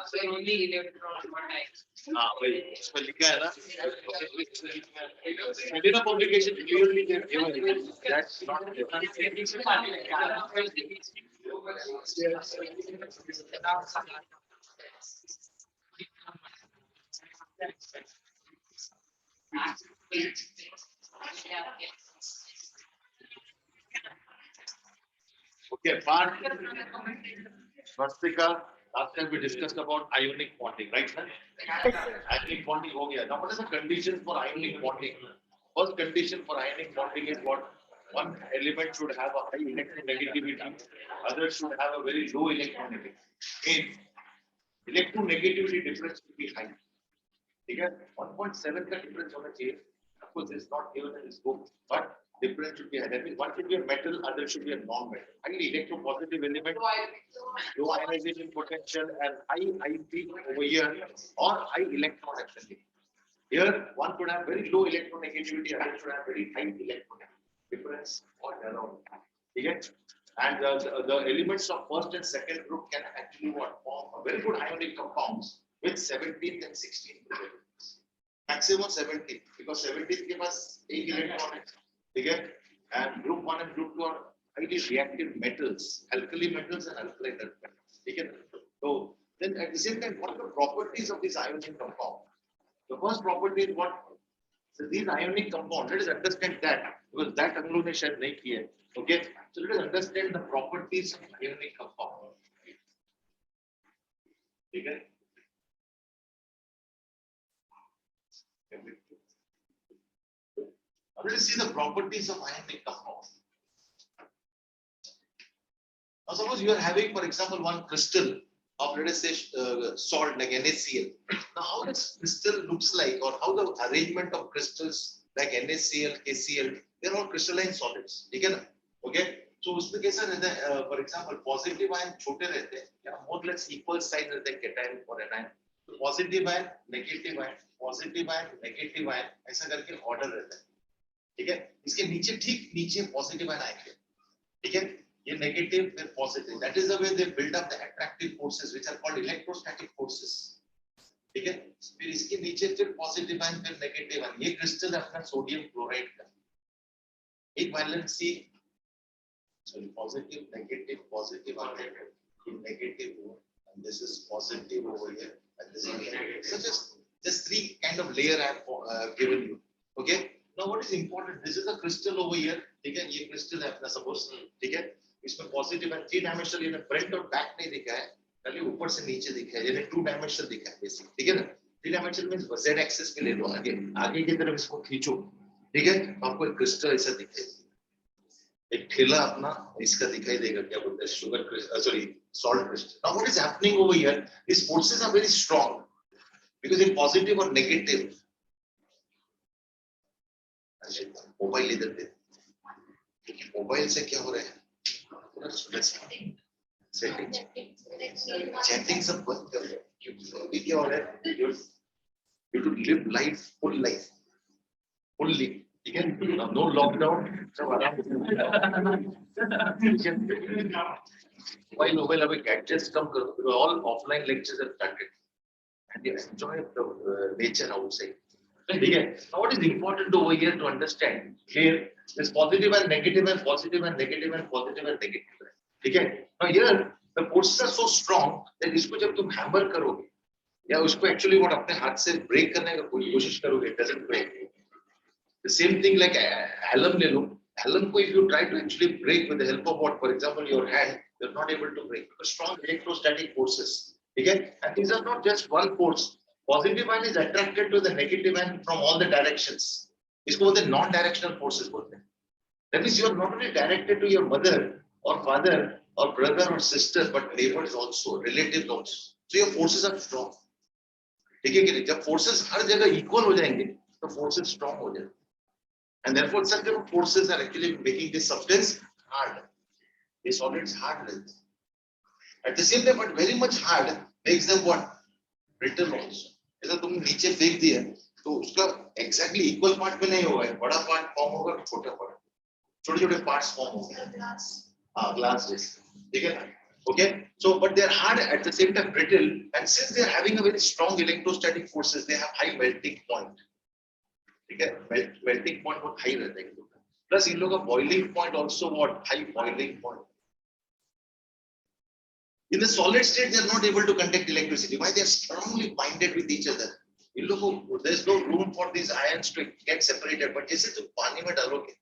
So only electron one type. हाँ वही उसमें लिखा है ना Medium of publication clearly they have given it. That's not okay. Part Swastika, last time we discussed about ionic bonding, right? Sir? Ionic bonding हो गया. Now what is the condition for ionic bonding? First condition for ionic bonding is what? One element should have a high electronegativity, other should have a very low electronegativity. In electronegativity difference should be high. ठीक है? 1.7 का difference होना चाहिए. Of course, it's not given in this book, but difference should be high. That means one should be a metal, other should be a non-metal. Highly electropositive element, low ionization potential, and high IP over here, or high electron activity. Here, one could have very low electronegativity, other should have very high electron difference or around. Okay? And the elements of first and second group can actually what form a very good ionic compounds with 17th and 16th elements. Maximum 17th, because 17th give us 8 electrons. Okay? And group 1 and group 2 are highly reactive metals, alkali metals and alkaline metals. Okay? So then at the same time, what are the properties of this ionic compound? The first property is what? So these ionic compounds, let us understand that, because that हम लोगों ने शायद नहीं किया है. Okay? So let us understand the properties of ionic compound. Okay? Now let us see the properties of ionic compound. Now suppose you are having, for example, one crystal of, let us say, salt like NaCl. Now how this crystal looks like, or how the arrangement of crystals like NaCl, KCl, they are all crystalline solids. Okay? So उसमें कैसा रहता है? For example, positive ion छोटे रहते हैं, या more or less equal size रहते हैं cation और anion. So positive ion, negative ion, positive ion, negative ion, ऐसा करके order रहता है. ठीक है? इसके नीचे ठीक नीचे positive ion आएंगे. ठीक है? ये negative फिर positive. That is the way they build up the attractive forces, which are called electrostatic forces. ठीक है? फिर इसके नीचे फिर positive ion फिर negative ion. ये crystal है अपना sodium chloride का. एक valency, sorry, positive, negative, negative, and this is positive over here, and this is negative. So just three kind of layer I have given you. Okay. Now what is important? This is a crystal over here. ठीक है? ये crystal है अपना suppose. ठीक है? इसमें positive and 3 dimensional ये front और back नहीं दिखा है. खाली ऊपर से नीचे दिखा है. ये 2 dimensional दिखा है बेसिक. ठीक है ना? 3 dimensional means z axis पे ले लो आगे की तरफ इसको खींचो. ठीक है? आपको एक crystal ऐसा दिखेगा. एक ठेला अपना इसका दिखाई देगा क्या बोलते हैं sugar sorry salt crystal. Now what is happening over here? These forces are very strong because in positive or negative. Mobile इधर दे. मोबाइल से क्या हो रहा है? चैटिंग सब बंद कर दो. अभी क्या हो रहा है? You to live life, full life, fully. ठीक है? No lockdown. सब आराम. मोबाइल अभी gadgets कम कर दो. All offline lectures have started, and you enjoy the nature outside. ठीक है? Now what is important over here to understand? Here, this positive and negative and positive and negative and positive and negative. ठीक है? Now here the forces are so strong that इसको जब तुम hammer करोगे या उसको actually what अपने हाथ से break करने का कोशिश करोगे, it doesn't break. The same thing like alum ले लो. Alum को if you try to actually break with the help of what, for example, your hand, you're not able to break because strong electrostatic forces. Okay? And these are not just one force. Positive ion is attracted to the negative ion from all the directions. इसको बोलते हैं non-directional forces बोलते हैं. That means you are not only directed to your mother or father or brother or sister, but neighbors also, relatives also. So your forces are strong. ठीक है कि नहीं? जब forces हर जगह equal हो जाएंगे, तो forces strong हो जाएंगे. And therefore, such kind of forces are actually making this substance hard. This solids hard. At the same time, but very much hard makes them what? Brittle also. ऐसा तुम नीचे फेंक दिया तो उसका exactly equal part में नहीं होगा, बड़ा part form होगा, छोटा part, छोटे-छोटे parts form होंगे. Glass जैसे, ठीक है ना? Okay, so but they are hard at the same time brittle, and since they are having a very strong electrostatic forces, they have high melting point. ठीक है? Melting point बहुत high रहता है इन लोगों का. Plus इन लोगों का boiling point also what? High boiling point. In the solid state, they are not able to conduct electricity. Why? They are strongly binded with each other. इन लोगों को there is no room for these ions to get separated. But जैसे तुम पानी में डालोगे,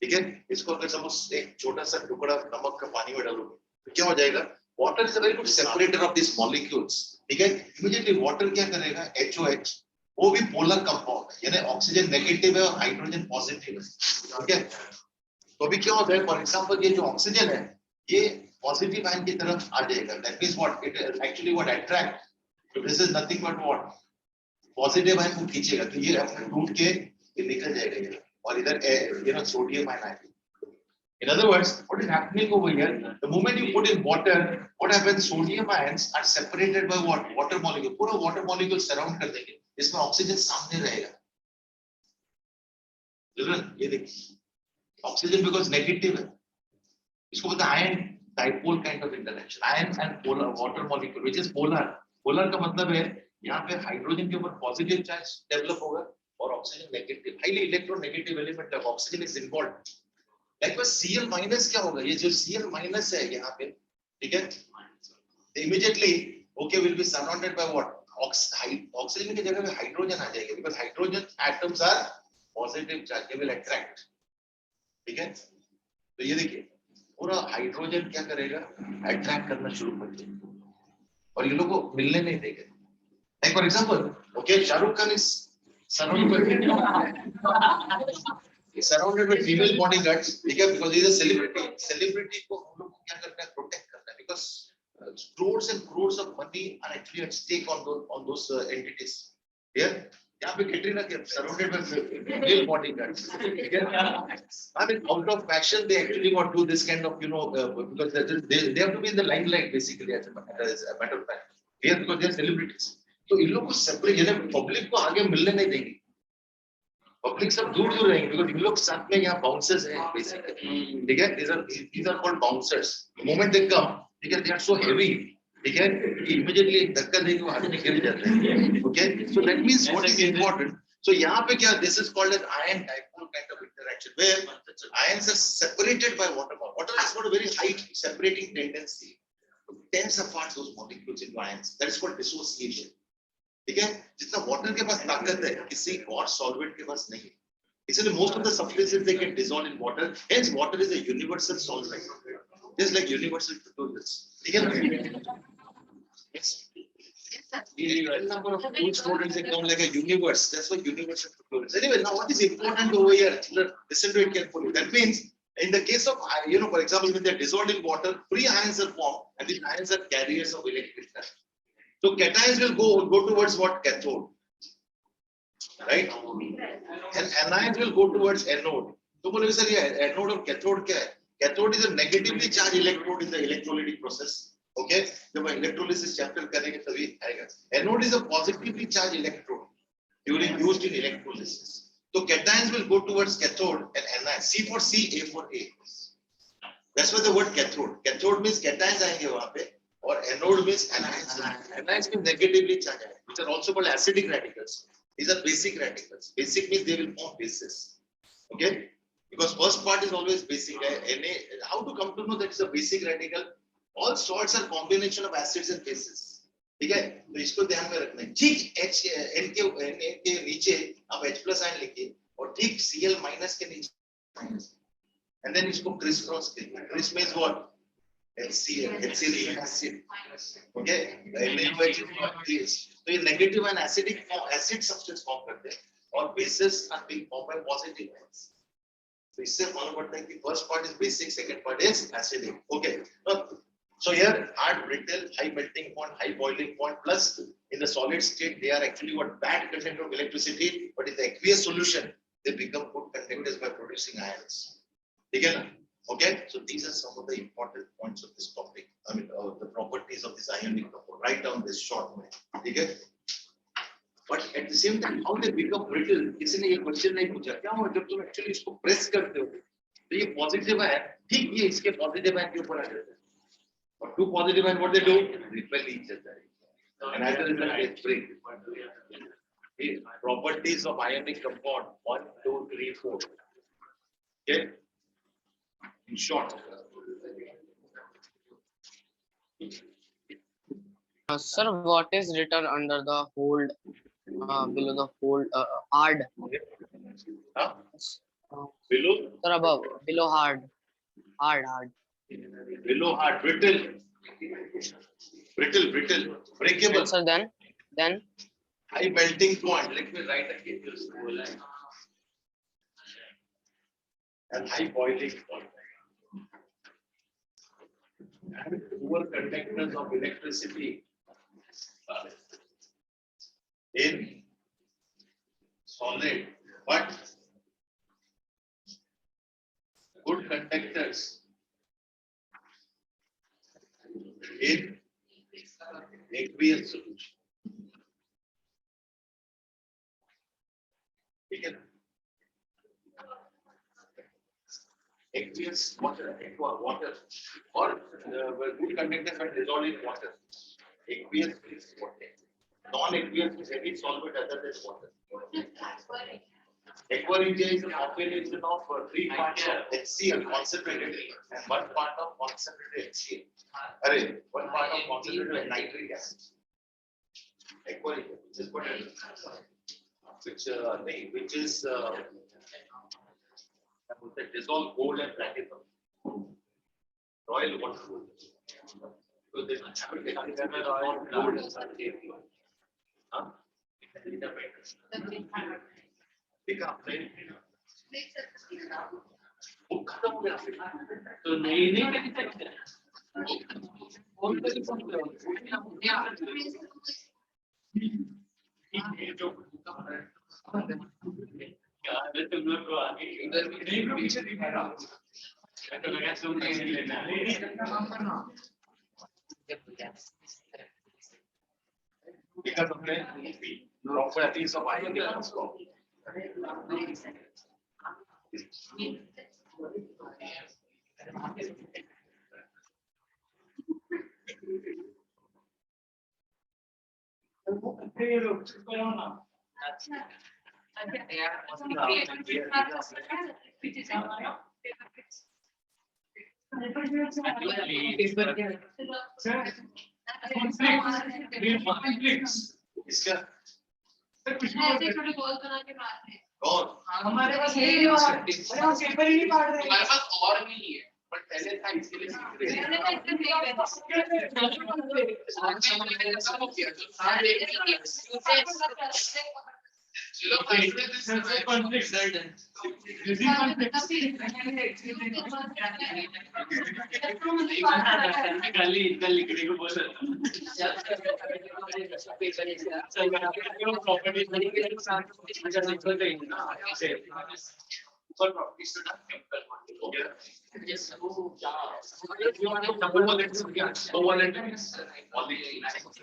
ठीक है? इसको अगर suppose एक छोटा सा टुकड़ा नमक का पानी में डालोगे, तो क्या हो जाएगा? Water is a very good separator of these molecules. ठीक है? Immediately water क्या करेगा? HOH, वो भी polar compound है, यानी ऑक्सीजन नेगेटिव है और हाइड्रोजन पॉजिटिव है. ठीक है? तो अभी क्या होता है? फॉर एग्जांपल ये जो ऑक्सीजन है, ये पॉजिटिव आयन की तरफ आ जाएगा. That means what? It actually what attract. So this is nothing but what? Positive ion को खींचेगा, तो ये अपने टूट के ये निकल जाएगा ये, और इधर सोडियम आयन आएगा. In other words, what is happening over here? The moment you put in water, what happens? Sodium ions are separated by what? Water molecule. पूरा water molecule surround कर देंगे. इसमें ऑक्सीजन सामने रहेगा. ये देखिए, ऑक्सीजन because negative है. इसको बोलते हैं ion dipole kind of interaction. Ion and polar water molecule, which is polar. Polar का मतलब है यहाँ पे हाइड्रोजन के ऊपर पॉजिटिव चार्ज डेवलप होगा और oxygen negative. Highly electronegative element है, oxygen is involved. Like Cl minus क्या होगा? ये जो Cl माइनस है यहाँ पे, ठीक है, immediately okay will be surrounded by what? Oxygen की जगह पे हाइड्रोजन आ जाएगा, because hydrogen atoms are positive charge, they will attract. ठीक है, तो ये देखिए पूरा हाइड्रोजन क्या करेगा? अट्रैक्ट करना शुरू कर देगा और ये लोग को मिलने नहीं देगा. Like for example, okay, Shahrukh Khan is surrounded with female bodyguards, ठीक है, because he is a celebrity. Celebrity को हम लोग को क्या करना है? Protect करना है, because crores and crores of money are actually at stake on those entities. Here, यहाँ पे कैटरीना के surrounded by female bodyguards, ठीक है. I mean, out of passion, they actually want to do this kind of, because they have to be in the limelight basically, as a matter of fact. Here, because they are celebrities. तो इन लोग को separate, यानी public को आगे मिलने नहीं देंगे. Public सब दूर दूर रहेंगे, बिकॉज़ इन लोग साथ में यहाँ बाउंसर्स हैं बेसिकली. ठीक है, these are called bouncers. The moment they come, ठीक है, they are so heavy, ठीक है, कि immediately एक धक्का देंगे वो आदमी गिर जाता है. Okay, so that means what is important? So यहाँ पे क्या? This is called an ion dipole kind of interaction, where ions are separated by water. Water has got a very high separating tendency to tear apart those molecules into ions. That is called dissociation. ठीक है, जितना water के पास ताकत है किसी और solvent के पास नहीं. इसलिए most of the substances they get dissolved in water. Hence water is a universal solvent, just like universal tutorials. ठीक है, the number of cool students they come like a universe. That's why universal tutorials. Anyway, now what is important over here? Listen to it carefully. That means in the case of, for example, when they are dissolved in water, free ions are formed, and these ions are carriers of electric charge. So cations will go towards what? Cathode, right? And anions will go towards anode. तो बोले sir ये anode और cathode क्या है? Cathode is a negatively charged electrode in the electrolytic process. Okay, जब electrolysis chapter करेंगे तभी आएगा. Anode is a positively charged electrode during used in electrolysis. So cations will go towards cathode and anions. C for C, A for A. That's why the word cathode. Cathode means cations आएंगे वहाँ पे. Or anode means anions. Anions means negatively charged ions, which are also called acidic radicals. These are basic radicals. Basic means they will form bases. Okay? Because first part is always basic. How to come to know that it's a basic radical? All salts are combination of acids and bases. ठीक है? तो इसको ध्यान में रखना है. ठीक N के नीचे आप H+ आयन लिखिए और ठीक Cl- के नीचे माइनस. And then इसको criss cross कीजिए. Criss means what? HCl is acid. Okay, तो ये negative and acidic acid substance form करते हैं और bases are being formed by positive ions. तो इससे मालूम पड़ता है कि first part is basic, second part is acidic. Okay, So here hard, brittle, high melting point, high boiling point, plus in the solid state, they are actually what bad conductor of electricity, but in the aqueous solution, they become good conductors by producing ions. Again, okay, so these are some of the important points of this topic. I mean, the properties of this ionic compound. Write down this short way. Okay? But at the same time, how they become brittle? किसी ने ये question नहीं पूछा क्या हुआ जब तुम actually इसको press करते हो तो ये positive है ठीक ये इसके positive है के ऊपर आ जाता है और two positive and what they do repel each other and as a result they break. The properties of ionic compound 1, 2, 3, 4. Okay. In short. Sir, what is written under the hold, below the hold, hard? Huh? Below? Sir, above, below hard, hard. Below hard, brittle, breakable. And sir, then High melting point. Let me write again. And high boiling point. And poor conductors of electricity in solid, but good conductors in aqueous solution. Again, aqueous water, or good conductors are dissolved in water. Aqueous is water. Non-aqueous is any solvent other than water. Aquaregia is a combination of 3 parts of HCl concentrated and 1 part of concentrated HCl. Array, 1 part of concentrated nitric acid. Aquaregia, which is dissolved gold and platinum. Royal water gold. So this gold. Huh? तो नहीं कर सकते कौन कर सकते हो क्या तुम लोग को आगे इधर भी नहीं पीछे दिखा रहा तो लगा तुम नहीं लेना Because of the properties of ionic compound. इसका और हमारे पास पेपर ही नहीं पढ़ रहे हमारे पास और नहीं है पर पहले था इसके लिए सीख रहे चलो कल लिखने को बोल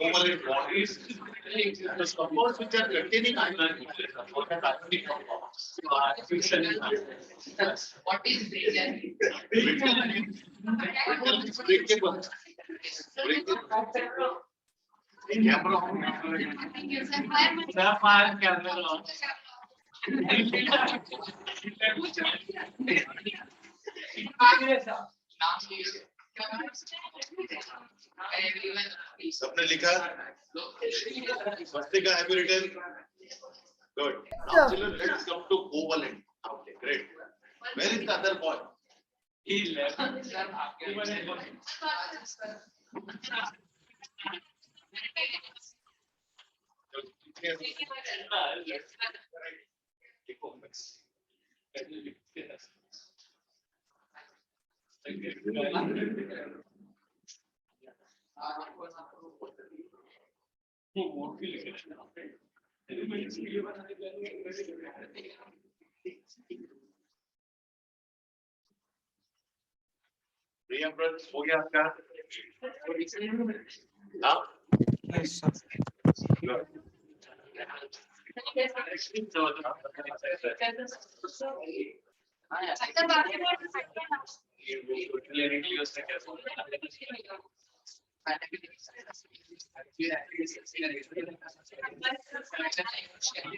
covalent bodies. The compounds which are containing ionic compounds. What is breakable? सबने लिखा Swastika have you written? Good. Now children, let's come to covalent. Okay, great. Where is the other boy? He left. Reembrace हो गया आपका? हाँ? Yes, sir. Good.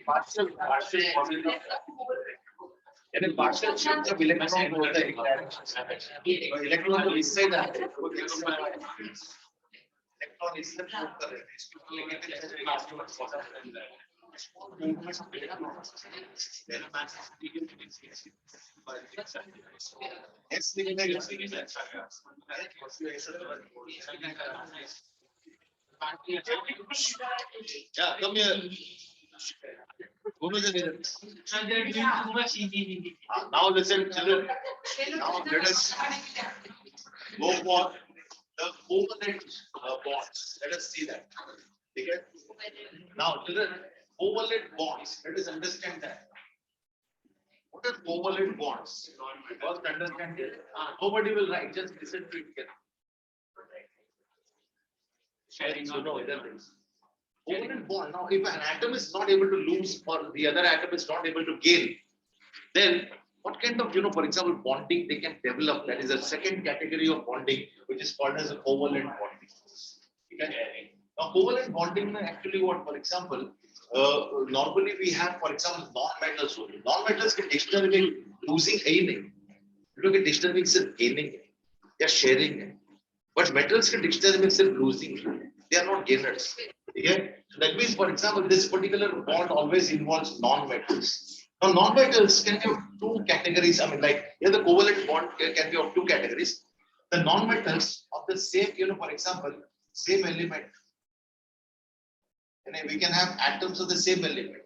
Partial यानी partial shift of electron होता है electron तो इससे ना electron इससे move कर रहे हैं इसको Yeah, come here. Now listen, children. Now let us go for the covalent bonds. Let us see that. Okay. Now, children, covalent bonds. Let us understand that. What are covalent bonds? First, understand it. Nobody will write. Just listen to it. Sharing or no other things. Covalent bond. Now, if an atom is not able to lose or the other atom is not able to gain, then what kind of, for example, bonding they can develop? That is a second category of bonding, which is called as a covalent bonding. Okay? Now, covalent bonding actually what, for example, normally we have, for example, non-metals. Non-metals के dictionary में losing है ही नहीं. लोग के dictionary में सिर्फ gaining है या sharing है. But metals के dictionary में सिर्फ losing है. They are not gainers. Okay? So that means, for example, this particular bond always involves non-metals. Now, non-metals can have two categories. I mean, like here the covalent bond can be of two categories. The non-metals of the same, for example, same element. And we can have atoms of the same element.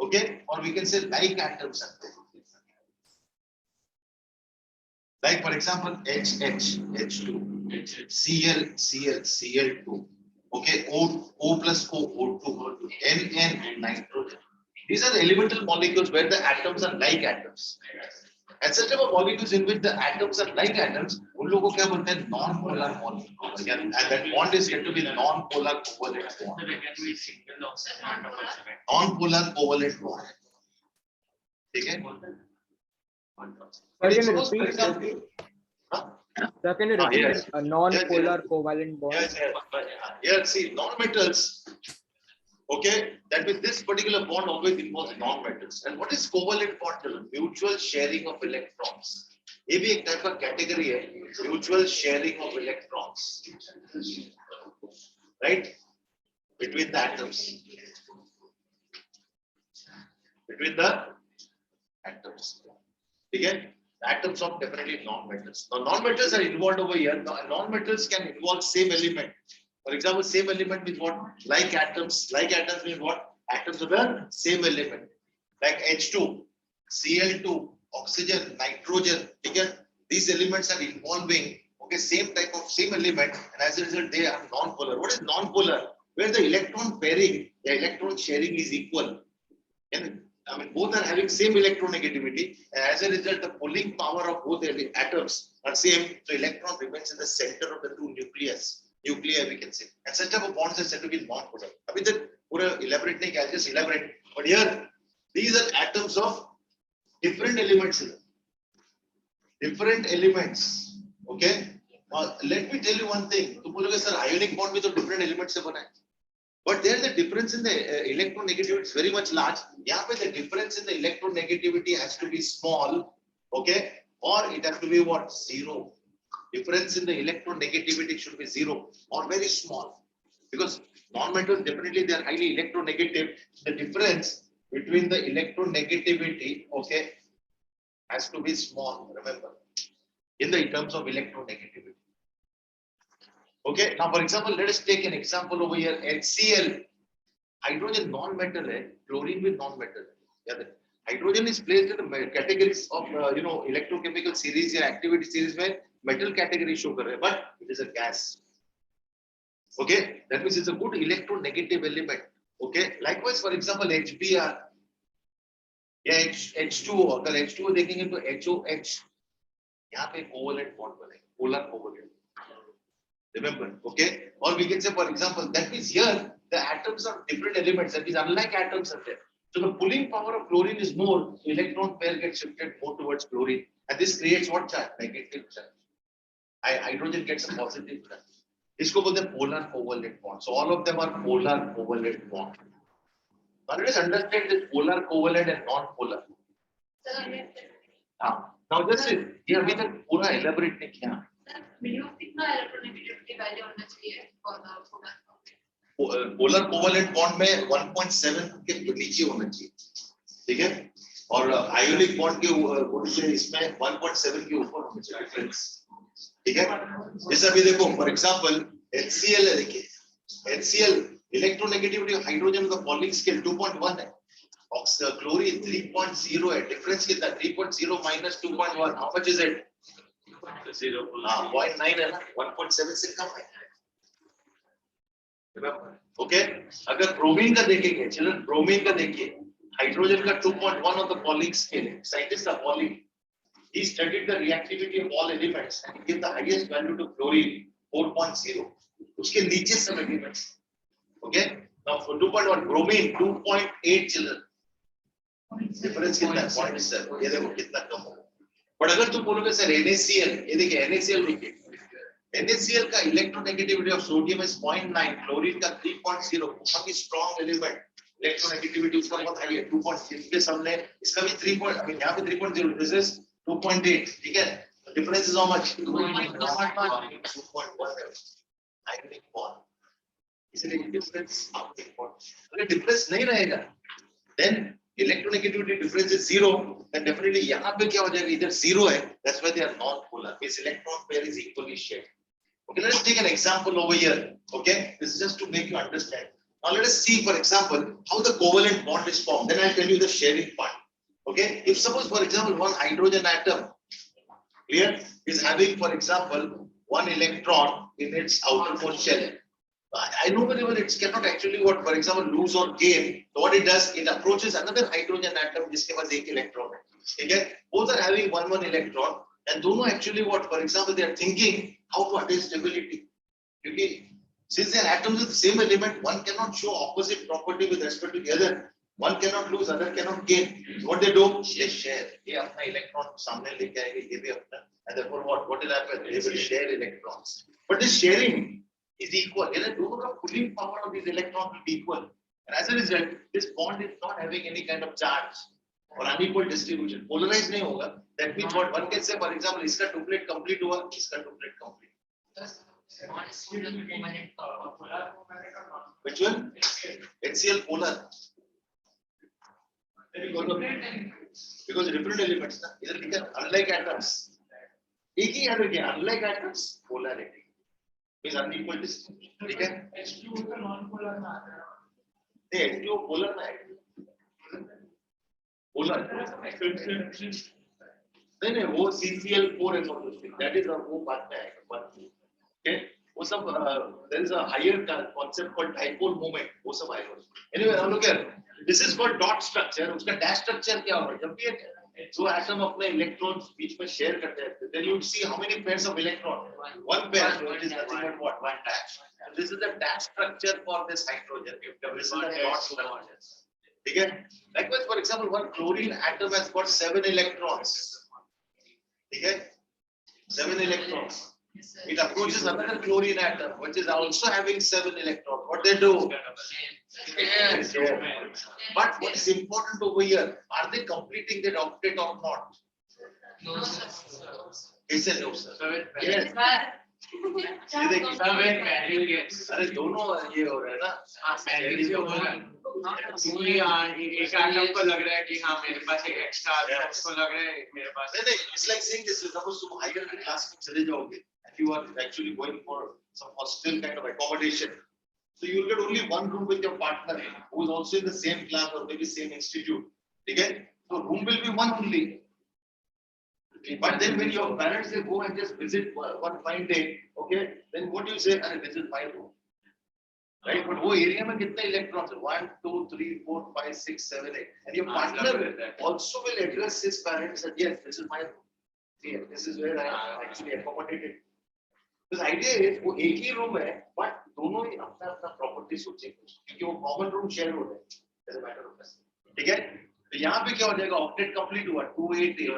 Okay? Or we can say like atoms. Like, for example, H2, Cl, Cl2. Okay, O plus O2, N, nitrogen. These are the elemental molecules where the atoms are like atoms. And such type of molecules in which the atoms are like atoms, उन लोगों को क्या बोलते हैं non-polar molecules. And that bond is said to be non-polar covalent bond. Non-polar covalent bond. Okay? Can you repeat? Sir, can you repeat Yes. a non-polar covalent bond? Yes, see, non-metals, okay, that means this particular bond always involves non-metals. And what is covalent bond? Mutual sharing of electrons. ये भी एक type of category है, mutual sharing of electrons, right? Between the atoms. Between the atoms. Okay? Atoms of definitely non-metals. Now, non-metals are involved over here. Now, non-metals can involve same element. For example, same element means what? Like atoms. Like atoms means what? Atoms of the same element. Like H2, Cl2, oxygen, nitrogen. Okay? These elements are involving same type of same element, and as a result, they are non-polar. What is non-polar? Where the electron pairing, the electron sharing is equal. And I mean, both are having same electronegativity, and as a result, the pulling power of both the atoms are same. So, electron remains in the center of the two nuclei, we can say. And such type of bonds are said to be non-polar. I mean, that elaborate nahi, I'll just elaborate. But here, these are atoms of different elements. Different elements. Okay. Let me tell you one thing. तुम बोलोगे sir, ionic bond में तो different elements से बना है. But there the difference in the electronegativity is very much large. यहाँ पे the difference in the electronegativity has to be small, okay, or it has to be what? Zero. Difference in the electronegativity should be zero or very small, because non-metals definitely they are highly electronegative. The difference between the electronegativity, okay, has to be small. Remember, in the terms of electronegativity. Okay, now for example, let us take an example over here. HCl, hydrogen non-metal hai, chlorine with non-metal. Yeah, hydrogen is placed in the categories of electrochemical series or activity series where metal category show kar rahe, but it is a gas. Okay, that means it's a good electronegative element. Okay, likewise, for example, HBr, yeah, H2O, अगर H2O देखेंगे तो HOH, यहाँ पे covalent bond बनेगा, polar covalent. Remember, okay? Or we can say, for example, that means here the atoms are different elements. That means unlike atoms are there. So the pulling power of chlorine is more. Electron pair gets shifted more towards chlorine, and this creates what charge? Negative charge. Hydrogen gets a positive charge. इसको बोलते हैं polar covalent bond. So all of them are polar covalent bond. Now let us understand this polar covalent and non-polar. Now just ये अभी तक पूरा elaborate नहीं किया. Minimum कितना इलेक्ट्रोनेगेटिविटी वैल्यू होना चाहिए पोलर कोवेलेंट बॉन्ड में 1.7 के नीचे होना चाहिए, ठीक है, और आयोनिक बॉन्ड के से इसमें 1.7 के ऊपर होना चाहिए डिफरेंस, ठीक है. जैसे अभी देखो फॉर एग्जांपल HCl है, देखिए HCl इलेक्ट्रोनेगेटिविटी ऑफ हाइड्रोजन का पॉलिंग स्केल 2.1 है, क्लोरीन 3.0 है, डिफरेंस कितना 3.0 minus 2.1, how much is it 0.9 है ना, 1.7 से कम है. ओके, अगर ब्रोमीन का देखेंगे, चिल्ड्रन ब्रोमीन का देखिए, हाइड्रोजन का 2.1 ऑन द पॉलिंग स्केल है. Scientist are Pauling, he studied the reactivity of all elements and gave the highest value to chlorine 4.0, उसके नीचे सब elements. Okay, now for 2.1 bromine 2.8 children, difference कितना है 0.7. ये देखो कितना कम हो. बट अगर तुम बोलोगे सर NaCl, ये देखिए NaCl देखिए, NaCl का electronegativity of sodium is 0.9, chlorine का 3.0, बहुत ही स्ट्रांग एलिमेंट, इलेक्ट्रोनेगेटिविटी उसका बहुत हाई है 2.6 के सामने इसका भी 3. I mean यहाँ पे 3.0, दिस इज 2.8, ठीक है. Difference is how much 2.1 ionic bond. इसलिए डिफरेंस आप इम्पोर्टेंट, अगर डिफरेंस नहीं रहेगा then electronegativity difference is 0, then definitely यहाँ पे क्या हो जाएगा, इधर 0 है, that's why they are non-polar. This electron pair is equally shared. Okay, let us take an example over here. Okay, this is just to make you understand. Now let us see, for example, how the covalent bond is formed. Then I'll tell you the sharing part. Okay, if suppose, for example, one hydrogen atom, clear, is having, for example, one electron in its outermost shell. I know very well it cannot actually what, for example, lose or gain. So what it does, it approaches another hydrogen atom जिसके पास एक electron है, ठीक है. Both are having one electron, and दोनों actually what, for example, they are thinking how to attain stability. क्योंकि since they are atoms of the same element, one cannot show opposite property with respect to the other. One cannot lose, other cannot gain. What they do, they share. ये अपना electron सामने लेके आएंगे, ये भी अपना, and therefore what will happen? They will share electrons. But this sharing is equal. The pulling power of these electrons will be equal, and as a result, this bond is not having any kind of charge or unequal distribution. Polarized नहीं होगा. That means what one can say, for example, इसका duplet complete हुआ, इसका duplet complete. Which one? HCl polar. Because different elements, ना. इधर लिखा unlike atoms. एक ही याद रखिए, unlike atoms, polarity. is unequal distribution, ठीक है. H2O का non-polar में आता है. नहीं, H2O polar में है. Polar. नहीं वो CCl4 है सब. That is वो बात में आएगा. Okay, वो सब there is a higher concept called dipole moment. वो सब आएगा. Anyway, now look here. This is called dot structure. उसका dash structure क्या होगा? जब भी जो atom अपने electrons बीच में share करते हैं, then you see how many pairs of electron. One pair, so it is nothing but what? One dash. So this is the dash structure for this hydrogen. This is the dot structure. ठीक है? Likewise, for example, one chlorine atom has got 7 electrons. ठीक है? 7 electrons. It approaches another chlorine atom, which is also having 7 electrons. What they do? But what is important over here? Are they completing their octet or not? No, sir. Yes and no, sir. Yes. अरे दोनों ये हो रहा है ना. एक आदम को लग रहा है कि हाँ मेरे पास एक एक्स्ट्रा है, उसको लग रहा है मेरे पास. नहीं, it's like saying this. Suppose तुम higher class में चले जाओगे, and you are actually going for some hostel kind of accommodation. So you will get only one room with your partner who is also in the same class or maybe same institute. Okay? So room will be one only. But then when your parents they go and just visit one fine day, okay? Then what do you say? I visit my room. right? But वो area में कितने electrons है? 1, 2, 3, 4, 5, 6, 7, 8. And your partner also will address his parents that yes, this is my room. Yeah, this is where I am actually accommodated. This idea is वो एक ही room है, but दोनों ही अपना अपना property सोचेंगे, क्योंकि वो common room share हो रहे हैं. As a matter of fact, ठीक है? तो यहाँ पे क्या हो जाएगा? Octet complete हुआ 288.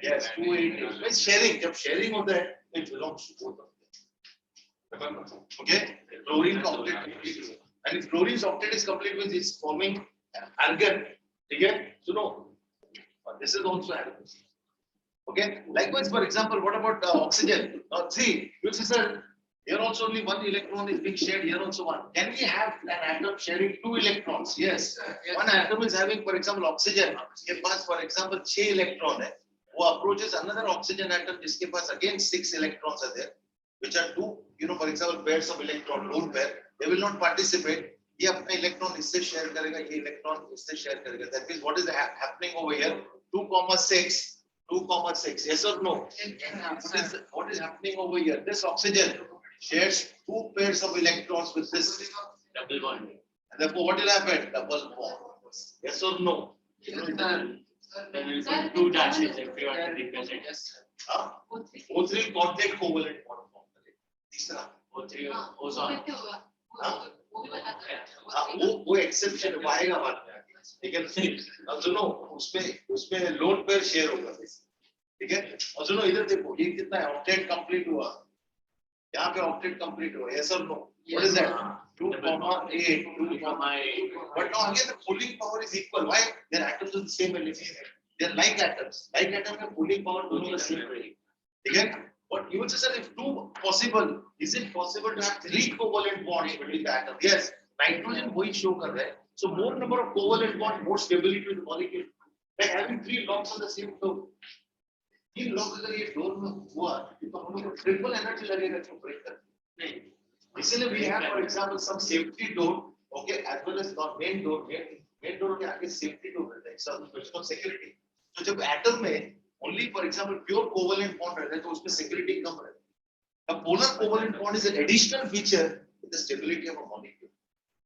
Yes, 288. It's sharing. जब sharing होता है, it belongs to both of them. Remember? Okay? Chlorine का octet complete हुआ. And if chlorine's octet is complete, means it's forming argon. ठीक है? So no. This is also argon. Okay. Likewise, for example, what about oxygen? See, you see, sir, here also only one electron is being shared. Here also one. Can we have an atom sharing 2 electrons? Yes. One atom is having, for example, oxygen. It pass, for example, 6 electron है. वो approaches another oxygen atom, जिसके पास again 6 electrons are there, which are 2, for example, pairs of electron, lone pair. They will not participate. ये अपना electron इससे share करेगा, ये electron इससे share करेगा. That means what is happening over here? 2,6. 2,6. Yes or no? What is happening over here? This oxygen shares 2 pairs of electrons with this double bond. And therefore, what will happen? Double bond. Yes or no? Then we'll put 2 dashes if you want to represent. O3 contact covalent bond. तीसरा O3 ozone. वो exception आएगा बाद में, ठीक है? अब सुनो, उसमें लोन पेयर शेयर होगा, ठीक है? और सुनो इधर देखो, ये कितना है? ऑक्टेट कंप्लीट हुआ, यहाँ पे ऑक्टेट कंप्लीट हुआ. Yes or no? What is that? 2,8, 2,8. But now again the pulling power is equal. Why? Their atoms are the same element. They are like atoms. Like atom में pulling power दोनों का same रहेगी, ठीक है? But you would say, sir, if 2 possible, is it possible to have 3 covalent bonds between the atoms? Yes. Nitrogen वही show कर रहा है. So more number of covalent bonds, more stability to the molecule. Like having 3 longs on the same floor. 3 longs अगर ये floor में हुआ, तो हम लोग को triple energy लगेगा क्यों break करने? इसलिए we have, for example, some safety door, okay, as well as not main door. Main door के आगे safety door रहता है, some question of security. तो जब atom में only, for example, pure covalent bond रहता है, तो उसमें security कम रहता है. A polar covalent bond is an additional feature in the stability of a molecule.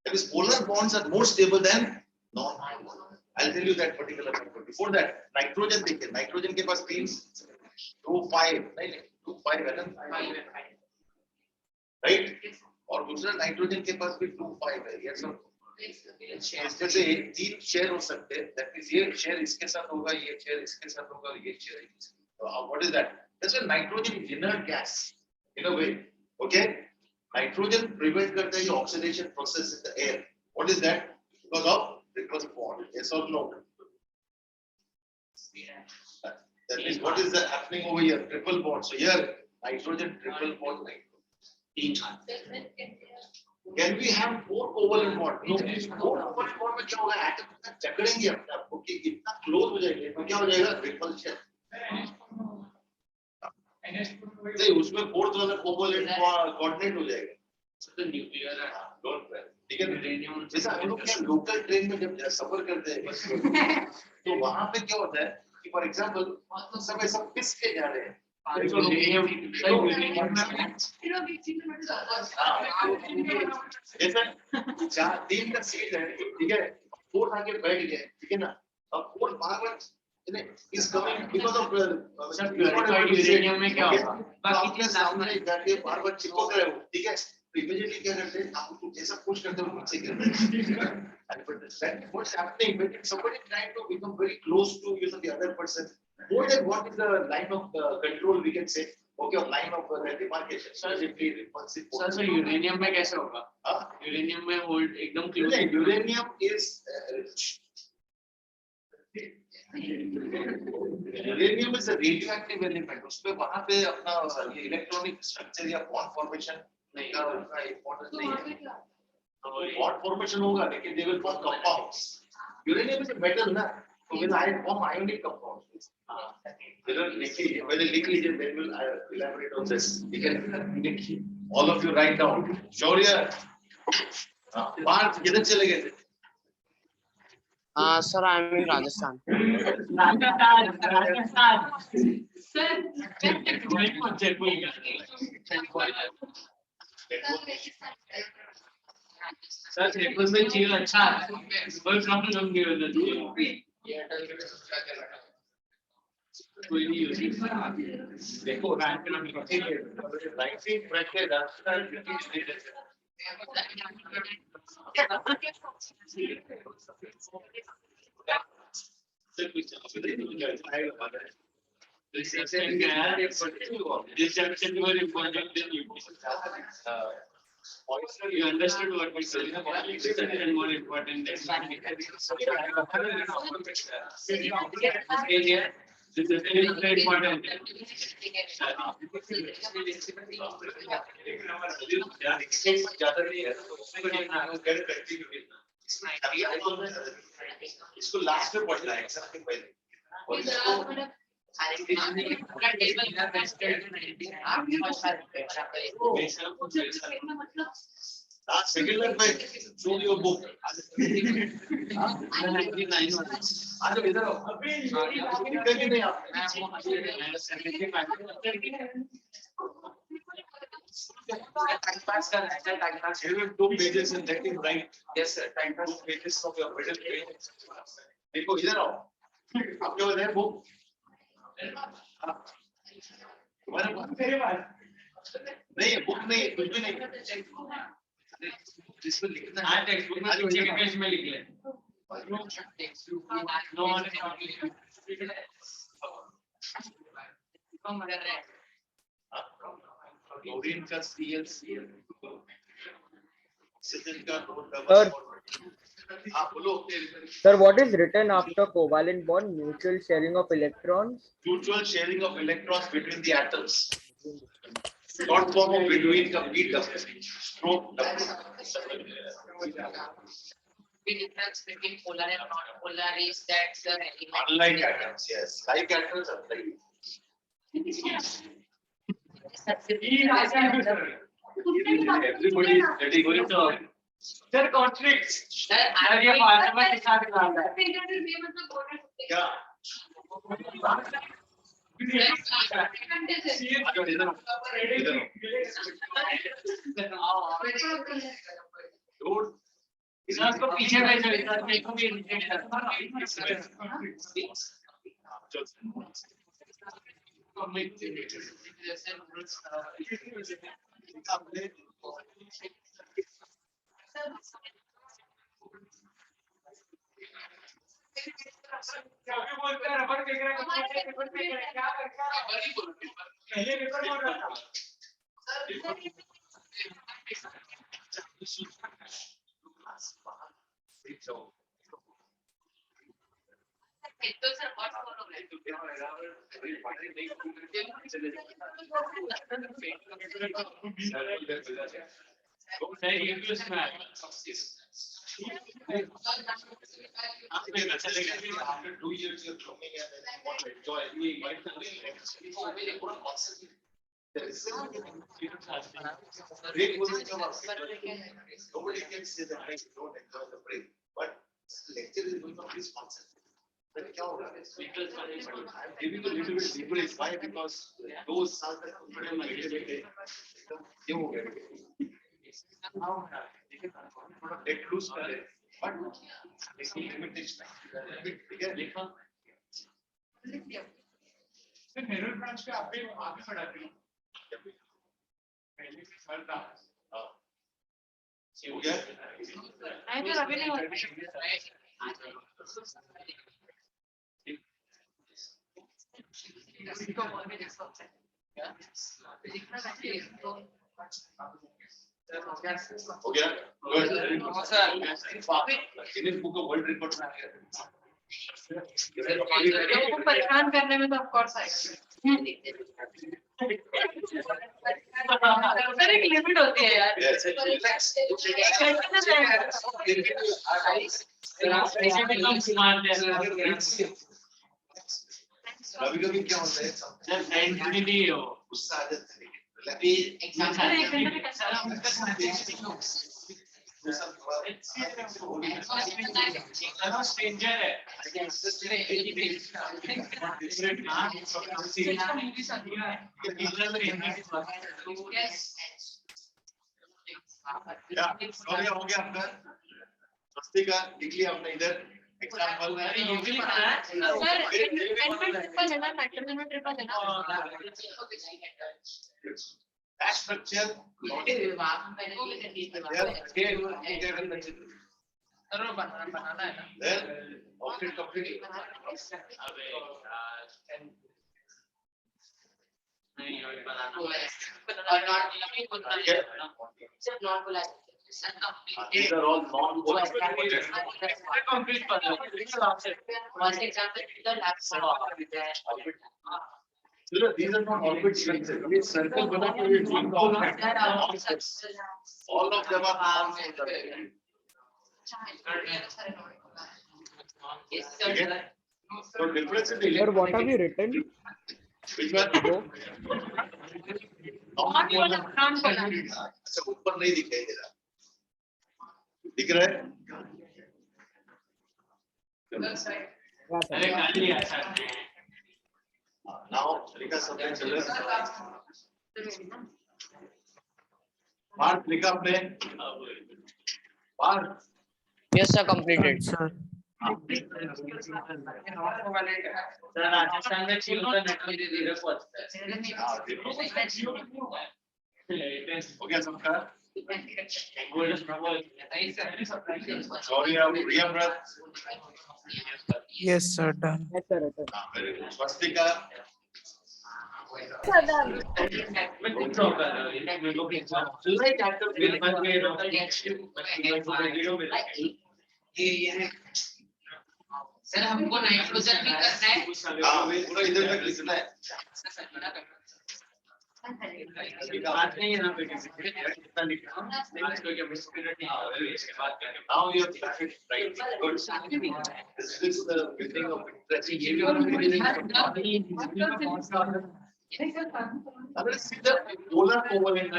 Because polar bonds are more stable than non-polar. I'll tell you that particular factor. Before that, nitrogen देखिए, nitrogen के पास 3, 2, 5, नहीं 2, 5 है ना, right? और दूसरा nitrogen के पास भी 2, 5 है. Yes or no? इसमें से 3 शेयर हो सकते हैं. That means ये शेयर इसके साथ होगा, ये शेयर इसके साथ होगा, ये शेयर इसके साथ. What is that? That's why nitrogen is inert gas in a way. Okay? Nitrogen prevent करता है ये oxidation process in the air. What is that? Because of triple bond. Yes or no? That means what is that happening over here? Triple bond. So here nitrogen triple bond. Can we have 4 covalent bond? No. 4 covalent bond में क्या होगा? Atom इतना जकड़ेंगे अपने आप को कि इतना close हो जाएंगे. तो क्या हो जाएगा? Repulsion. नहीं, उसमें 4th वाला covalent coordinate हो जाएगा. तो न्यूक्लियर है. Don't worry. ठीक है? यूरेनियम जैसा हम लोग क्या लोकल ट्रेन में जब सफर करते हैं, तो वहां पे क्या होता है कि फॉर एग्जांपल सब ऐसा पिस के जा रहे हैं. जैसे 3 का सीट है, ठीक है, 4 आगे बैठ गए, ठीक है ना. अब 4 बार is coming because of uranium में क्या होगा? बाकी के सामने जाके बार-बार चिपक रहे हो, ठीक है. Immediately क्या करते हैं, आप उसको जैसा पुश करते हो नीचे गिरते हैं. And what's happening when somebody trying to become very close to the other person, more than what is the line of control we can say, okay, or line of demarcation. Sir uranium में कैसे होगा? Uranium में hold एकदम close. Uranium is uranium is a radioactive element. उसमें वहाँ पे अपना ये electronic structure या bond formation नहीं का उतना important नहीं है. Bond formation होगा, लेकिन they will form compounds. Uranium is a metal ना, so when I form ionic compounds. Whether लिख लीजिए, then we'll elaborate on this. All of you write down. Shaurya, बाहर किधर चले गए थे? Sir, I am in Rajasthan. Sir paper में चीज अच्छा है कोई प्रॉब्लम नहीं होना चाहिए कोई नहीं होती देखो writing practice Reception more important than you. You understood what we said. Reception more important than Reception is very important. ज्यादा नहीं है इसको लास्ट में पढ़ना है एग्जाम के पहले और इसको last second में show your book आज इधर आओ अभी नहीं आप you have 2 pages in that is right yes sir 2 pages of your middle page देखो इधर आओ आपके पास है बुक तुम्हारे बुक मेरे पास नहीं बुक नहीं कुछ भी नहीं जिसमें लिखना है टेक्स्ट बुक में नीचे के पेज में लिख ले क्लोरीन का ClCl ऑक्सीजन का Sir. आप बोलो Sir, what is written after covalent bond? Mutual sharing of electrons. mutual sharing of electrons between the atoms short form of between का stroke The difference between polar and non-polar is that the unlike atoms yes like atoms are like everybody is studying sir conflicts sir ये formula के साथ काम है क्या इसको पीछे भेजो इधर देखो भी बोलते हैं रबर फेंक रहा है क्या पहले पेपर बोल रहा था After 2 years you're coming and then you want to enjoy you might not there is break will come up nobody can say that I don't enjoy the break but lecture is going to be sponsored but क्या होगा I'm giving you a little bit leverage why because those साल तक बड़े मजे लेके ये हो गए थोड़ा let loose कर ले but इसकी limitation ठीक है लिखा मेरुल ब्रांच पे आप भी आगे बढ़ाते हो पहले से चलता हो गया I will अभी नहीं होता हो गया good Guinness book of world record में आ गया लोगों को परेशान करने में तो ऑफ कोर्स आएगा सर एक लिमिट होती है यार yes कभी-कभी क्या होता है गुस्सा आ जाता है लेकिन सर एक घंटे में कैसा स्ट्रेंजर है या हो गया आपका सस्ती का लिख लिया आपने इधर example Dash structure then object complete these are all non-polar Complete one example, the lab. these are not orbit structure ये circle बना के ये all of them are so difference in the Sir, what have you written? which one अच्छा ऊपर नहीं दिखाई दे रहा दिख रहा है now लिखा सबने चले पार्ट लिखा आपने part Yes, sir, completed. Sir. Rajasthan में चील का नेटवर्क धीरे पहुंचता हो गया सबका sorry Priya brother Yes, sir. Done. Yes, sir, written. very good swastika Sir, done. Sir हमको नाइट्रोजन भी करना है हां पूरा इधर तक लिखना है बात नहीं है ना पे किसी के कितना लिखा आज कोई क्या मिस्टेक नहीं इसके बाद करके now you have perfect right good this is the beginning of interest ये भी और अब see the polar covalent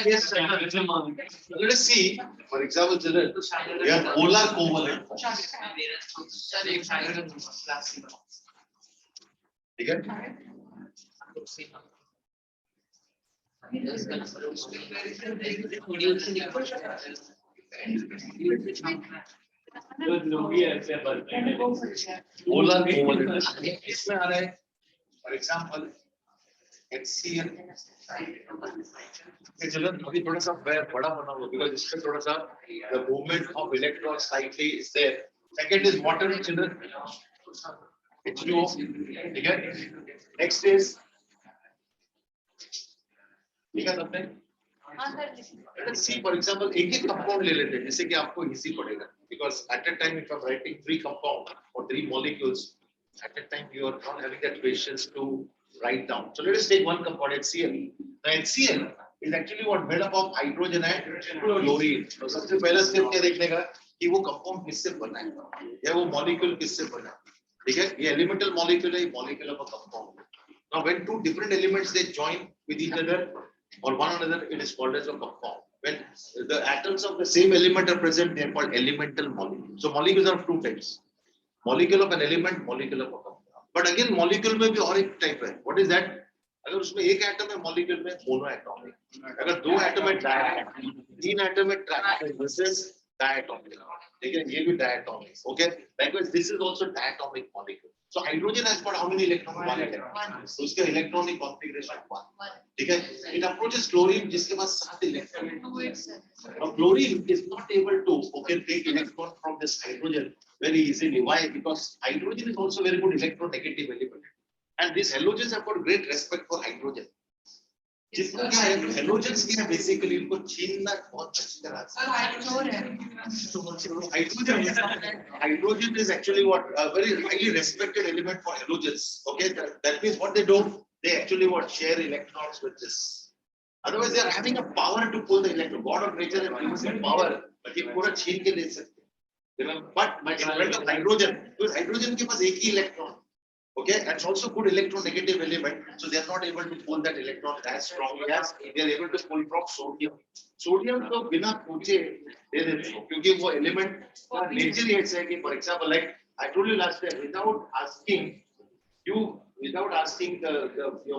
yes sir let us see for example children we have polar covalent ठीक है polar covalent इसमें आ रहा है for example HCl चलो अभी थोड़ा सा बड़ा बना हुआ because इसमें थोड़ा सा the movement of electron slightly is there second is water children H2O ठीक है next is ठीक है सबने let's see for example एक ही compound ले लेते हैं जैसे कि आपको easy पड़ेगा because at a time if I'm writing 3 compound or 3 molecules at that time you are not having that patience to write down so let us take one compound HCl now HCl is actually what made up of hydrogen and chlorine तो सबसे पहला step क्या देखने का कि वो compound किससे बना है या वो molecule किससे बना है ठीक है ये elemental molecule है molecule of a compound now when two different elements they join with each other or one another it is called as a compound when the atoms of the same element are present they are called elemental molecules so molecules are of two types molecule of an element molecule of a compound but again molecule में भी और एक type है what is that अगर उसमें एक atom है molecule में monoatomic अगर दो एटम है diatomic तीन एटम है triatomic this is diatomic ठीक है ये भी diatomic okay likewise this is also diatomic molecule so hydrogen has got how many electrons one electron so उसका electronic configuration 1 ठीक है it approaches chlorine जिसके पास 7 electrons now chlorine is not able to okay take electron from this hydrogen very easily why because hydrogen is also very good electronegative element and these halogens have got great respect for hydrogen जिसको क्या है halogens क्या है basically इनको छीनना बहुत अच्छी तरह से hydrogen is actually what a very highly respected element for halogens okay that means what they do they actually what share electrons with this otherwise they are having a power to pull the electron god of nature has given them power but ये पूरा छीन के ले सकते हैं but in front of hydrogen because hydrogen के पास एक ही electron Okay, and it's also good electronegative element, so they are not able to pull that electron as strongly as they are able to pull from sodium. Sodium तो बिना पूछे दे देते हैं, क्योंकि वो element का nature ही ऐसा है कि, for example, like I told you last time, without asking your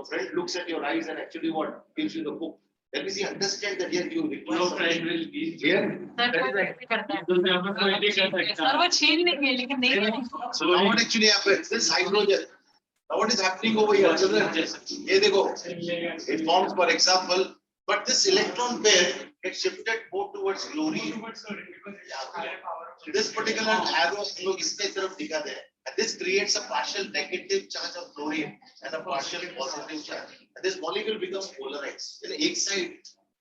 friend looks at your eyes and actually what gives you the book. Let me see, understand that here you require Your something. friend will be Clear? Sir That वो is right. करता है तो यहाँ पर कोई नहीं कर सकता सर वो छीन लेंगे लेकिन नहीं So now what actually happens? This hydrogen. Now what is happening over here? Children, ये देखो, it forms, for example, but this electron pair gets shifted more towards chlorine. So this particular arrow लोग इसके तरफ दिखाते हैं. And this creates a partial negative charge of chlorine and a partial positive charge. And this molecule becomes polarized. In एक side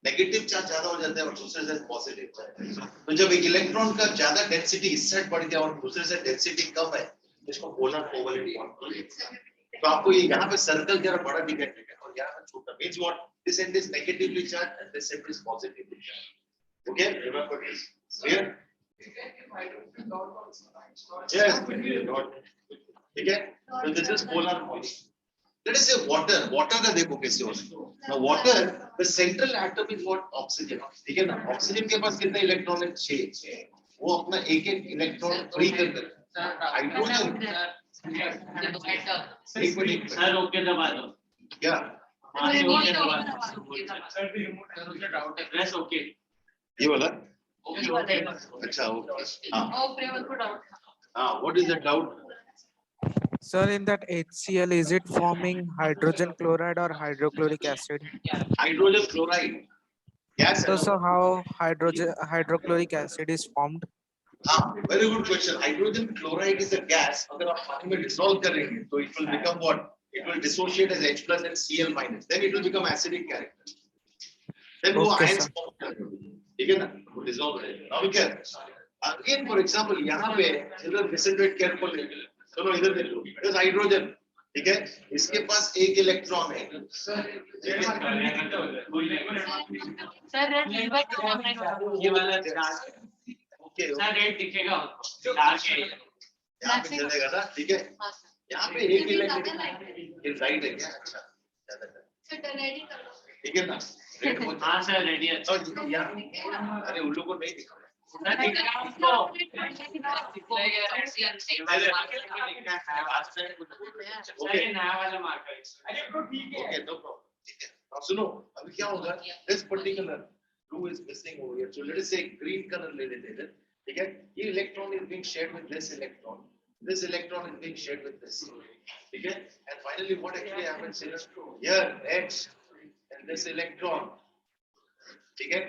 negative charge ज्यादा हो जाता है और दूसरे से positive charge. तो जब एक इलेक्ट्रॉन का ज्यादा डेंसिटी इस साइड बढ़ गया और दूसरे से डेंसिटी कम है, इसको पोलर कोवैलेंट बॉन्ड बोलते हैं. तो आपको ये यहाँ पे सर्कल जरा बड़ा दिखाई देगा और यहाँ पे छोटा. Means what? This end is negatively charged and this end is positively charged. Okay, remember this. Clear? Yes. Okay. So this is polar bond. Let us say water. Water का देखो कैसे होता है. Now water, the central atom is what? Oxygen. ठीक है ना? Oxygen के पास कितना इलेक्ट्रॉन है? 6. वो अपना एक इलेक्ट्रॉन फ्री कर देता है. हाइड्रोजन एक मिनट सर ओके दबा दो क्या? मारे ओके दबा दो डाउट है प्रेस ओके ये वाला? ओके अच्छा ओके. हाँ ओ प्रेमल को डाउट हाँ. What is the doubt? Sir, in that HCl, is it forming hydrogen chloride or hydrochloric acid? Hydrogen chloride. Yes. So how hydrochloric acid is formed? हाँ, very good question. Hydrogen chloride is a gas. अगर आप पानी में dissolve करेंगे, तो it will become what? It will dissociate as H plus and Cl minus. Then it will become acidic character. Then वो Okay, ions sir. form करेंगे. ठीक है ना? वो dissolve करेंगे. Now look here. Again, for example, यहाँ पे इधर concentrate carefully. चलो इधर देखो. There's hydrogen. ठीक है? इसके पास एक इलेक्ट्रॉन है. ठीक है? सर रेड लिवर ये वाला चार्ज Okay. सर रेड दिखेगा चार्ज यहाँ पे चलेगा ना? ठीक है? यहाँ पे एक इलेक्ट्रॉन राइट है क्या? अच्छा. ठीक है ना? रेड बहुत. हाँ सर रेडी है और यहाँ अरे उल्लू को नहीं दिखा. सर दिख रहा है आपको सर नया वाला marker Okay, no problem. Now, सुनो, अभी क्या होगा? This particular blue is missing over here. So let us say green color ले लेते हैं. ठीक है? ये electron is being shared with this electron. This electron is being shared with this. ठीक है? And finally, what actually happens is here H and this electron. ठीक है?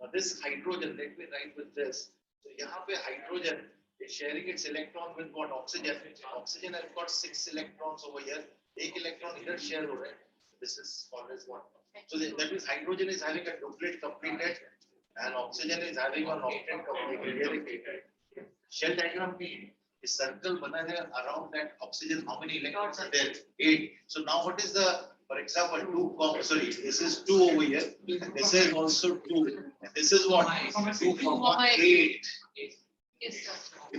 Now this hydrogen, let me write with this. So यहाँ पे hydrogen is sharing its electron with what? Oxygen. Oxygen has got 6 electrons over here. एक electron इधर share हो रहा है. This is called as what? So that means hydrogen is having a duplet completed and oxygen is having an octet completed. Shell diagram में इस circle बना है around that oxygen. How many electrons are there? 8. So now what is the, for example, 2, sorry, this is 2 over here. And this is also 2. And this is what? 2,8.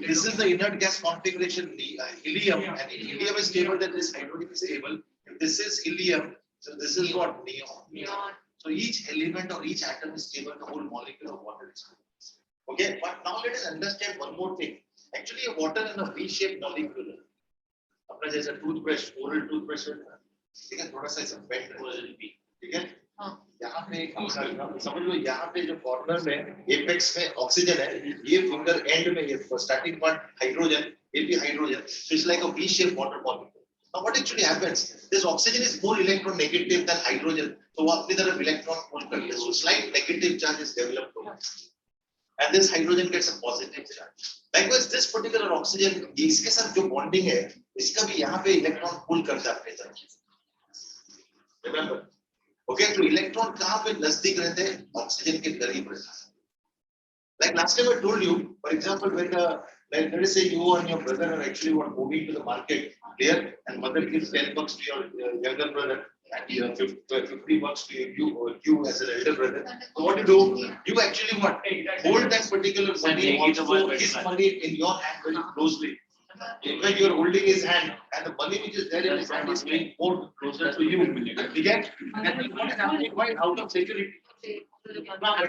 This is the inert gas configuration, helium, and helium is stable, then this hydrogen is stable. If this is helium, so this is what? Neon. So each element or each atom is stable, the whole molecule of water is stable. Okay, but now let us understand one more thing. Actually, a water in a V-shaped molecule. अपना जैसा toothbrush, oral toothbrush है, ठीक है, थोड़ा सा ऐसा bend है, ठीक है? यहाँ पे समझ लो, यहाँ पे जो कॉर्नर में एपेक्स में ऑक्सीजन है, ये फिंगर एंड में ये स्टार्टिंग पार्ट हाइड्रोजन, ये भी hydrogen. So it's like a V-shaped water molecule. Now what actually happens? This oxygen is more electronegative than hydrogen, so वो अपनी तरफ इलेक्ट्रॉन पुल करता है. So slight negative charge is developed over here. And this hydrogen gets a positive charge. Likewise, this particular oxygen, इसके साथ जो bonding है, इसका भी यहाँ पे इलेक्ट्रॉन पुल करता है अपनी तरफ. Remember? Okay, so electron कहाँ पे नजदीक रहते हैं? ऑक्सीजन के करीब रहते हैं. Like last time I told you, for example, when like let us say you and your brother are actually moving to the market, there, and mother gives $10 to your younger brother, and 50 bucks to you as an elder brother. So what do? You actually what? Hold that particular money, also his money in your hand very closely. In fact, you're holding his hand, and the money which is there in his hand is being more closer to you. You get? And what is happening? Why? Out of security. यहाँ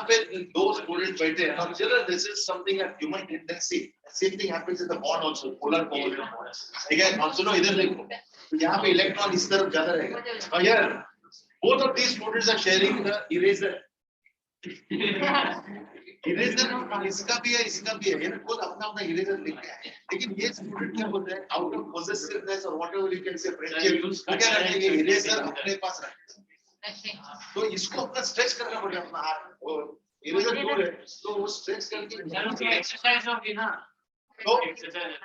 पे दो students बैठे हैं. Now, children, this is something a human tendency. Same thing happens in the bond also, polar covalent bonds. ठीक है? अब सुनो इधर देखो. यहाँ पे electron इस तरफ ज्यादा रहेगा. Now here, both of these students are sharing the eraser. Eraser इसका भी है, इसका भी है. ये खुद अपना अपना इरेजर लेके आए. लेकिन ये स्टूडेंट क्या बोलते हैं? आउट ऑफ पोजेसिवनेस और whatever you can say friendship, वो क्या करते हैं? ये इरेजर अपने पास रखते हैं. तो इसको अपना स्ट्रेच करना पड़ेगा अपना हाथ. वो इरेजर दूर है, तो वो स्ट्रेच करके एक्सरसाइज होगी ना. तो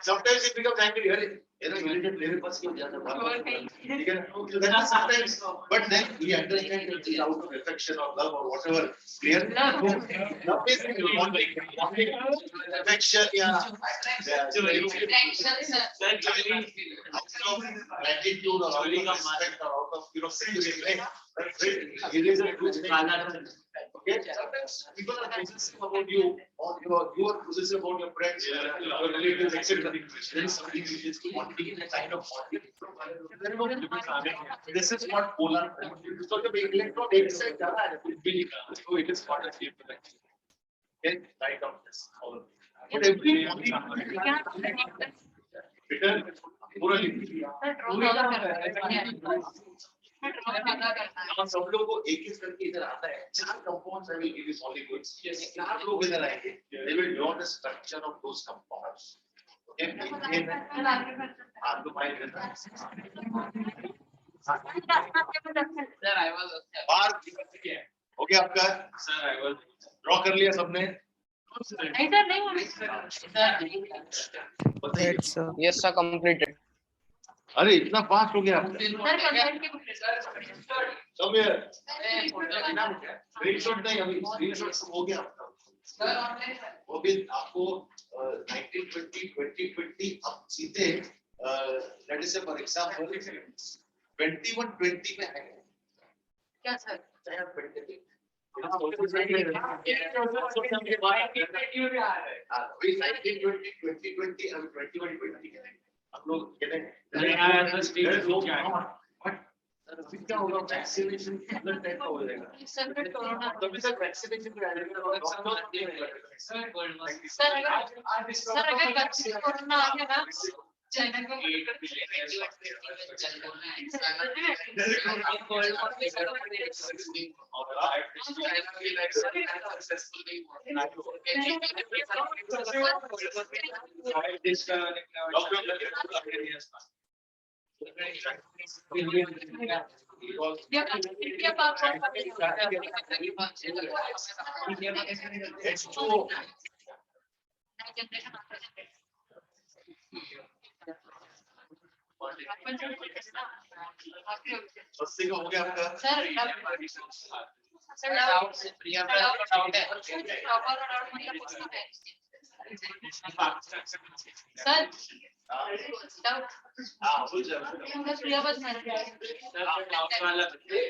sometimes it becomes angry. अरे मेरा इरेजर मेरे पास क्यों ज्यादा बात? ठीक है ना? So that is sometimes, but then we understand that it's out of affection or love or whatever. Clear? Love is affection, yeah. Gratitude or out of respect or out of security, right? Eraser okay? Sometimes people are possessive about you, or you are possessive about your friends, your relatives, etc. There is something which is wanting a kind of wanting. This is what polar. So the electron एक से ज़्यादा है, तो it is not a shape effect. Okay, right on this. But every पूरा सब लोगों को एक एक करके इधर आता है. 4 compounds I will give you molecules. 4 लोग इधर आएंगे. They will draw the structure of those compounds. Okay. आपको माइंड करना है. बार हो गया आपका? सर आई वाज ड्रॉ कर लिया सबने? Yes, sir. Yes, sir, completed. अरे इतना फास्ट हो गया आपका? सब यार स्क्रीनशॉट नहीं, अभी स्क्रीनशॉट हो गया आपका. वो भी आपको 1920 2020 अब सीधे लेट अस से फॉर एग्जांपल 2120 में है क्या सर? हम लोग कहते हैं क्या होगा? वैक्सीनेशन कितना टाइप का हो जाएगा? तभी तक वैक्सीनेशन पे आएगा. सर अगर कोरोना आ गया ना चाइना को सस्ती का हो गया आपका?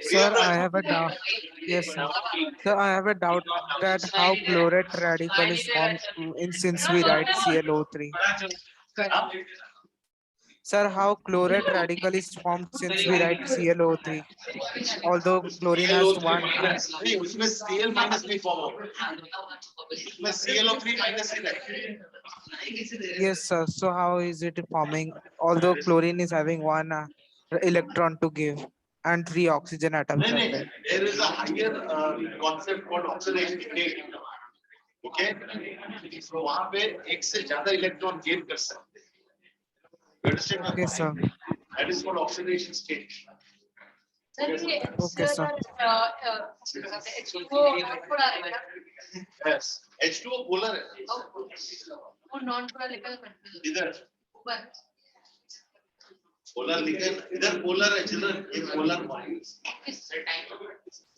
Sir, I have a doubt. Yes, sir. Sir, I have a doubt that how chlorate radical is formed since we write ClO3. Sir, how chlorate radical is formed since we write ClO3? Although chlorine has one. नहीं, उसमें Cl minus नहीं form होगा. उसमें ClO3 minus ही रहेगा. Yes, sir. So how is it forming? Although chlorine is having one electron to give and 3 oxygen atoms. नहीं are नहीं, there. there is a higher concept called oxidation state. Okay, so वहाँ पे एक से ज़्यादा electron gain कर सकते हैं. You understand? Yes, sir. That is called oxidation state. Okay, sir. Yes, H2O polar है. और नॉन पोलर लिखा है इधर ऊपर पोलर लिखा है, इधर पोलर है चिल्ड्रन. ये पोलर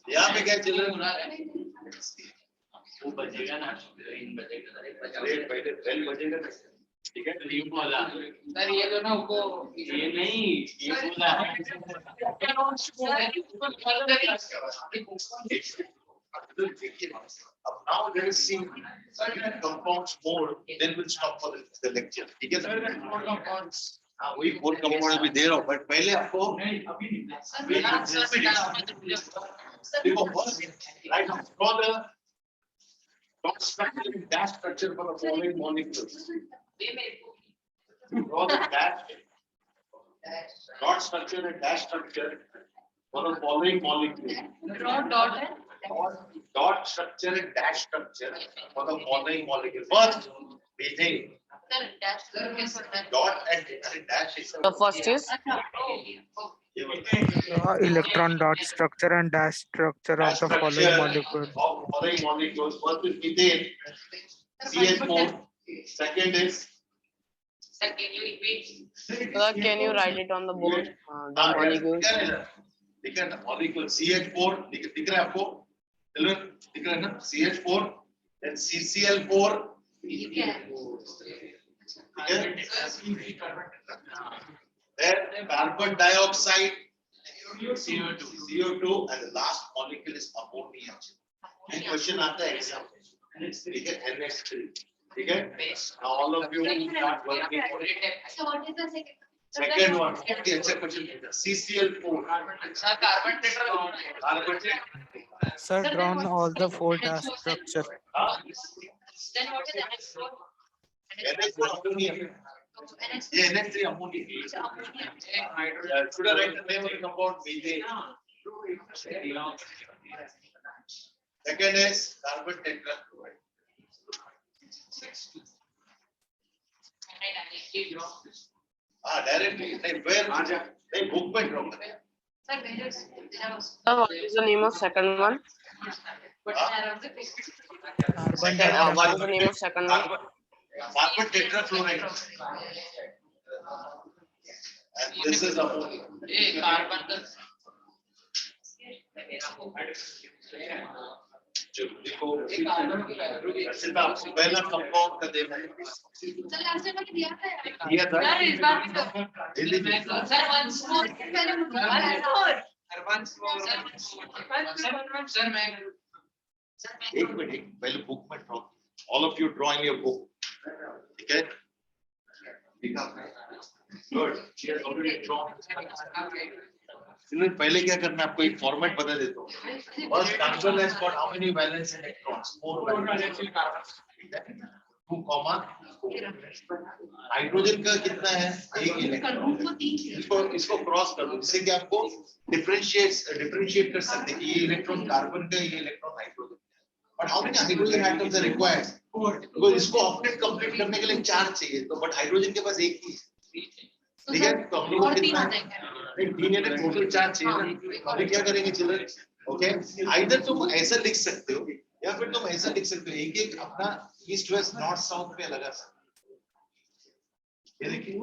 यहाँ पे क्या है चिल्ड्रन? वो बजेगा ना, ग्रीन बजेगा, रेड बेल बजेगा ना. ठीक है, ग्रीन वाला. सर ये दोनों को ये नहीं, ये बोला Now let us see compounds more, then we'll stop for the lecture. ठीक है सर? हाँ वही 4 compounds भी दे रहा हूँ, but पहले आपको देखो right now draw the dot structure and dash structure for the following molecules. Draw the dash dot structure and dash structure for the following molecules. Dot structure and dash structure for the following molecule. First, methane. Dot and dash is The first is Electron dot structure and dash structure of the following molecule. Following molecules. First is methane, CH4. Second is Sir, can you write it on the board? The molecules. दिख रहा है ना molecule CH4 दिख रहा है आपको? दिख रहा है ना CH4 then CCl4 then carbon dioxide CO2 and the last molecule is ammonia. And question आता है exam में ठीक है NH3 ठीक है now all of you start working on it. Second one okay अच्छा question CCl4 carbon tetra Sir, drawn all the 4 dash structure. NH4 ammonia. Yeah, NH3 ammonia. Should I write the name of the compound methane? Second is carbon tetrachloride. Directly. Where? Book में drop. Sir, what is the name of second one? Carbon What is the name of second one? Carbon tetrachloride. And this is ammonia. देखो सिर्फ आपको पहला compound का देना है दिया था एक मिनट पहले बुक में draw all of you draw in your book ठीक है गुड ऑलरेडी ड्रॉ इसलिए पहले क्या करना है आपको एक फॉर्मेट बता देता हूँ first carbon has got how many valence electrons 4 valence 2 comma hydrogen का कितना है एक इलेक्ट्रॉन इसको क्रॉस कर दो जिससे कि आपको डिफरेंशिएट कर सकते हैं कि ये इलेक्ट्रॉन कार्बन का ये electron hydrogen but how many hydrogen atoms are required because इसको ऑक्टेट कंप्लीट करने के लिए 4 चाहिए तो बट हाइड्रोजन के पास एक ही ठीक है तो हम लोग कितना तीन यानी टोटल 4 चाहिए ना अभी क्या करेंगे चिल्ड्रन ओके आइदर तुम ऐसा लिख सकते हो या फिर तुम ऐसा लिख सकते हो एक एक अपना ईस्ट वेस्ट नॉर्थ साउथ पे लगा सकते हो ये देखिए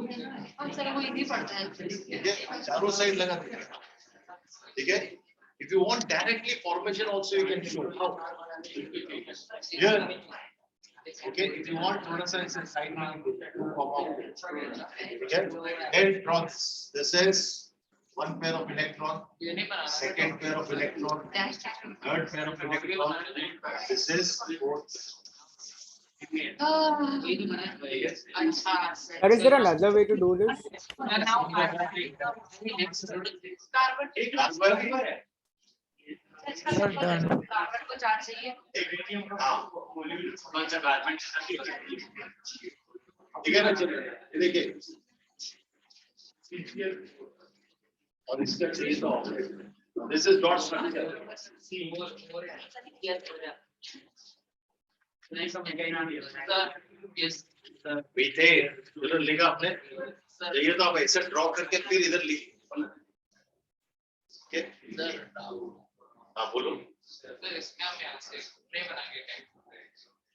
ठीक है चारों साइड लगा दीजिए ठीक है if you want directly formation also you can show how here okay if you want थोड़ा सा ऐसे साइड में okay electrons this is one pair of electron second pair of electron third pair of electron this is fourth Or is there another way to do this? Sir, done. ठीक है ना चलिए ये देखिए और इसका चाहिए तो this is dot structure methane इधर लिखा आपने चाहिए तो आप ऐसे ड्रॉ करके फिर इधर लिखिए हाँ बोलो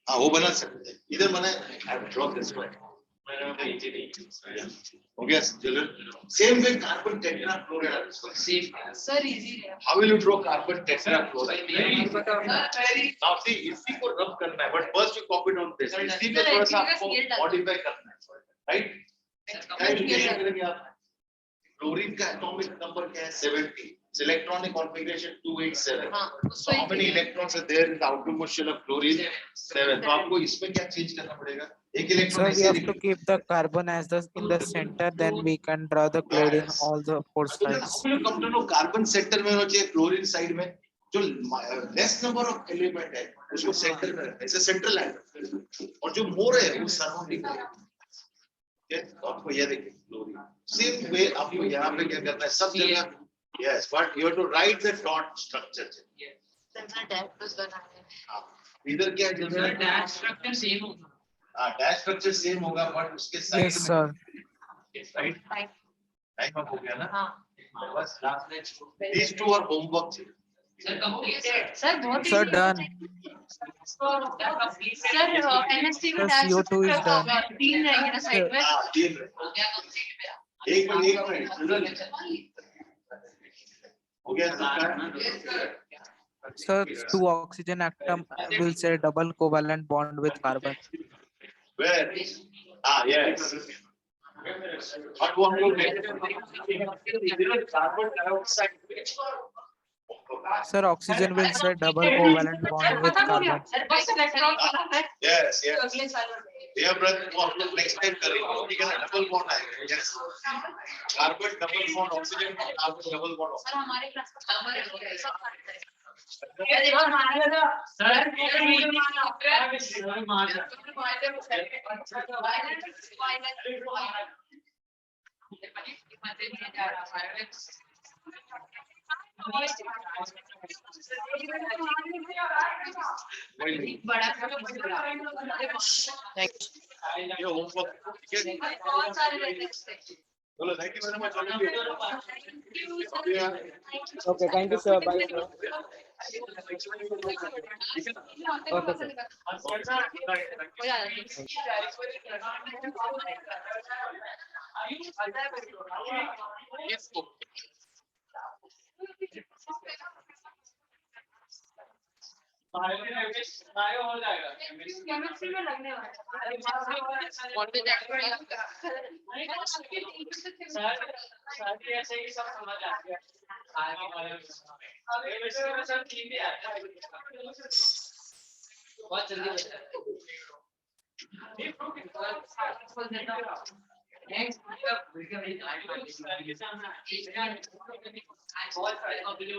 हाँ वो बना सकते हैं इधर बना ड्रॉ दिस वन हो गया children same way carbon tetrachloride Sir, easy. How will you draw carbon tetrachloride now see इसी को रब करना है but first you copy down this इसी को थोड़ा सा आपको मॉडिफाई करना है राइट क्या करेंगे आप क्लोरीन का एटॉमिक नंबर क्या है 70 Its electronic configuration 287. हाँ, So how many electrons are there in the outmost shell of chlorine? 7. तो आपको इसमें क्या change करना पड़ेगा? एक इलेक्ट्रॉन Sir, we ऐसे have to लिखेंगे. keep the carbon as the in the center, then we can draw the chlorine Yes. all the four So then sides. how will you come to know carbon center में होना चाहिए, chlorine side में? जो less number of element है, उसको center में रखना है. It's a central atom. और जो more है, वो surrounding में. Yes, आपको ये देखिए, chlorine. Same way आपको यहाँ पे क्या करना है, सब जगह. Yes, but you have to write the dot structure. हाँ, इधर क्या है? dash structure same होगा. डैश स्ट्रक्चर सेम होगा बट उसके side Yes, sir. Right time up हो गया ना. हाँ. बस last these two are homework. Sir completed. Sir बहुत Sir, done. सर एनएसटी का Sir, dash CO2 is done. तीन रहेंगे ना साइड में. हाँ तीन हो गया complete पे. एक मिनट हो गया सबका. Sir, two oxygen atom will say double covalent bond with carbon. Where? Yes. What one you get? Carbon dioxide. Sir, oxygen will say double covalent bond with carbon. Yes. Dear brother, हम लोग next time करेंगे. ठीक है ना? Double bond आएगा. Yes. Carbon double bond, oxygen carbon double bond. Sir हमारे class में हमारे सब पढ़ते हैं. ये homework. ठीक है? बहुत सारे रहते हैं. चलो, thank you very much. Okay, thank you, sir. Bye, sir. Okay, sir. हो जाएगा. केमिस्ट्री में लगने वाला है. What is that? सारी ऐसे ही सब समझ आ गया. आगे वाले अभी वैसे में सब ठीक ही आता है. बहुत जल्दी होता है. ये नेक्स्ट वीडियो में बहुत सारे कंप्लीट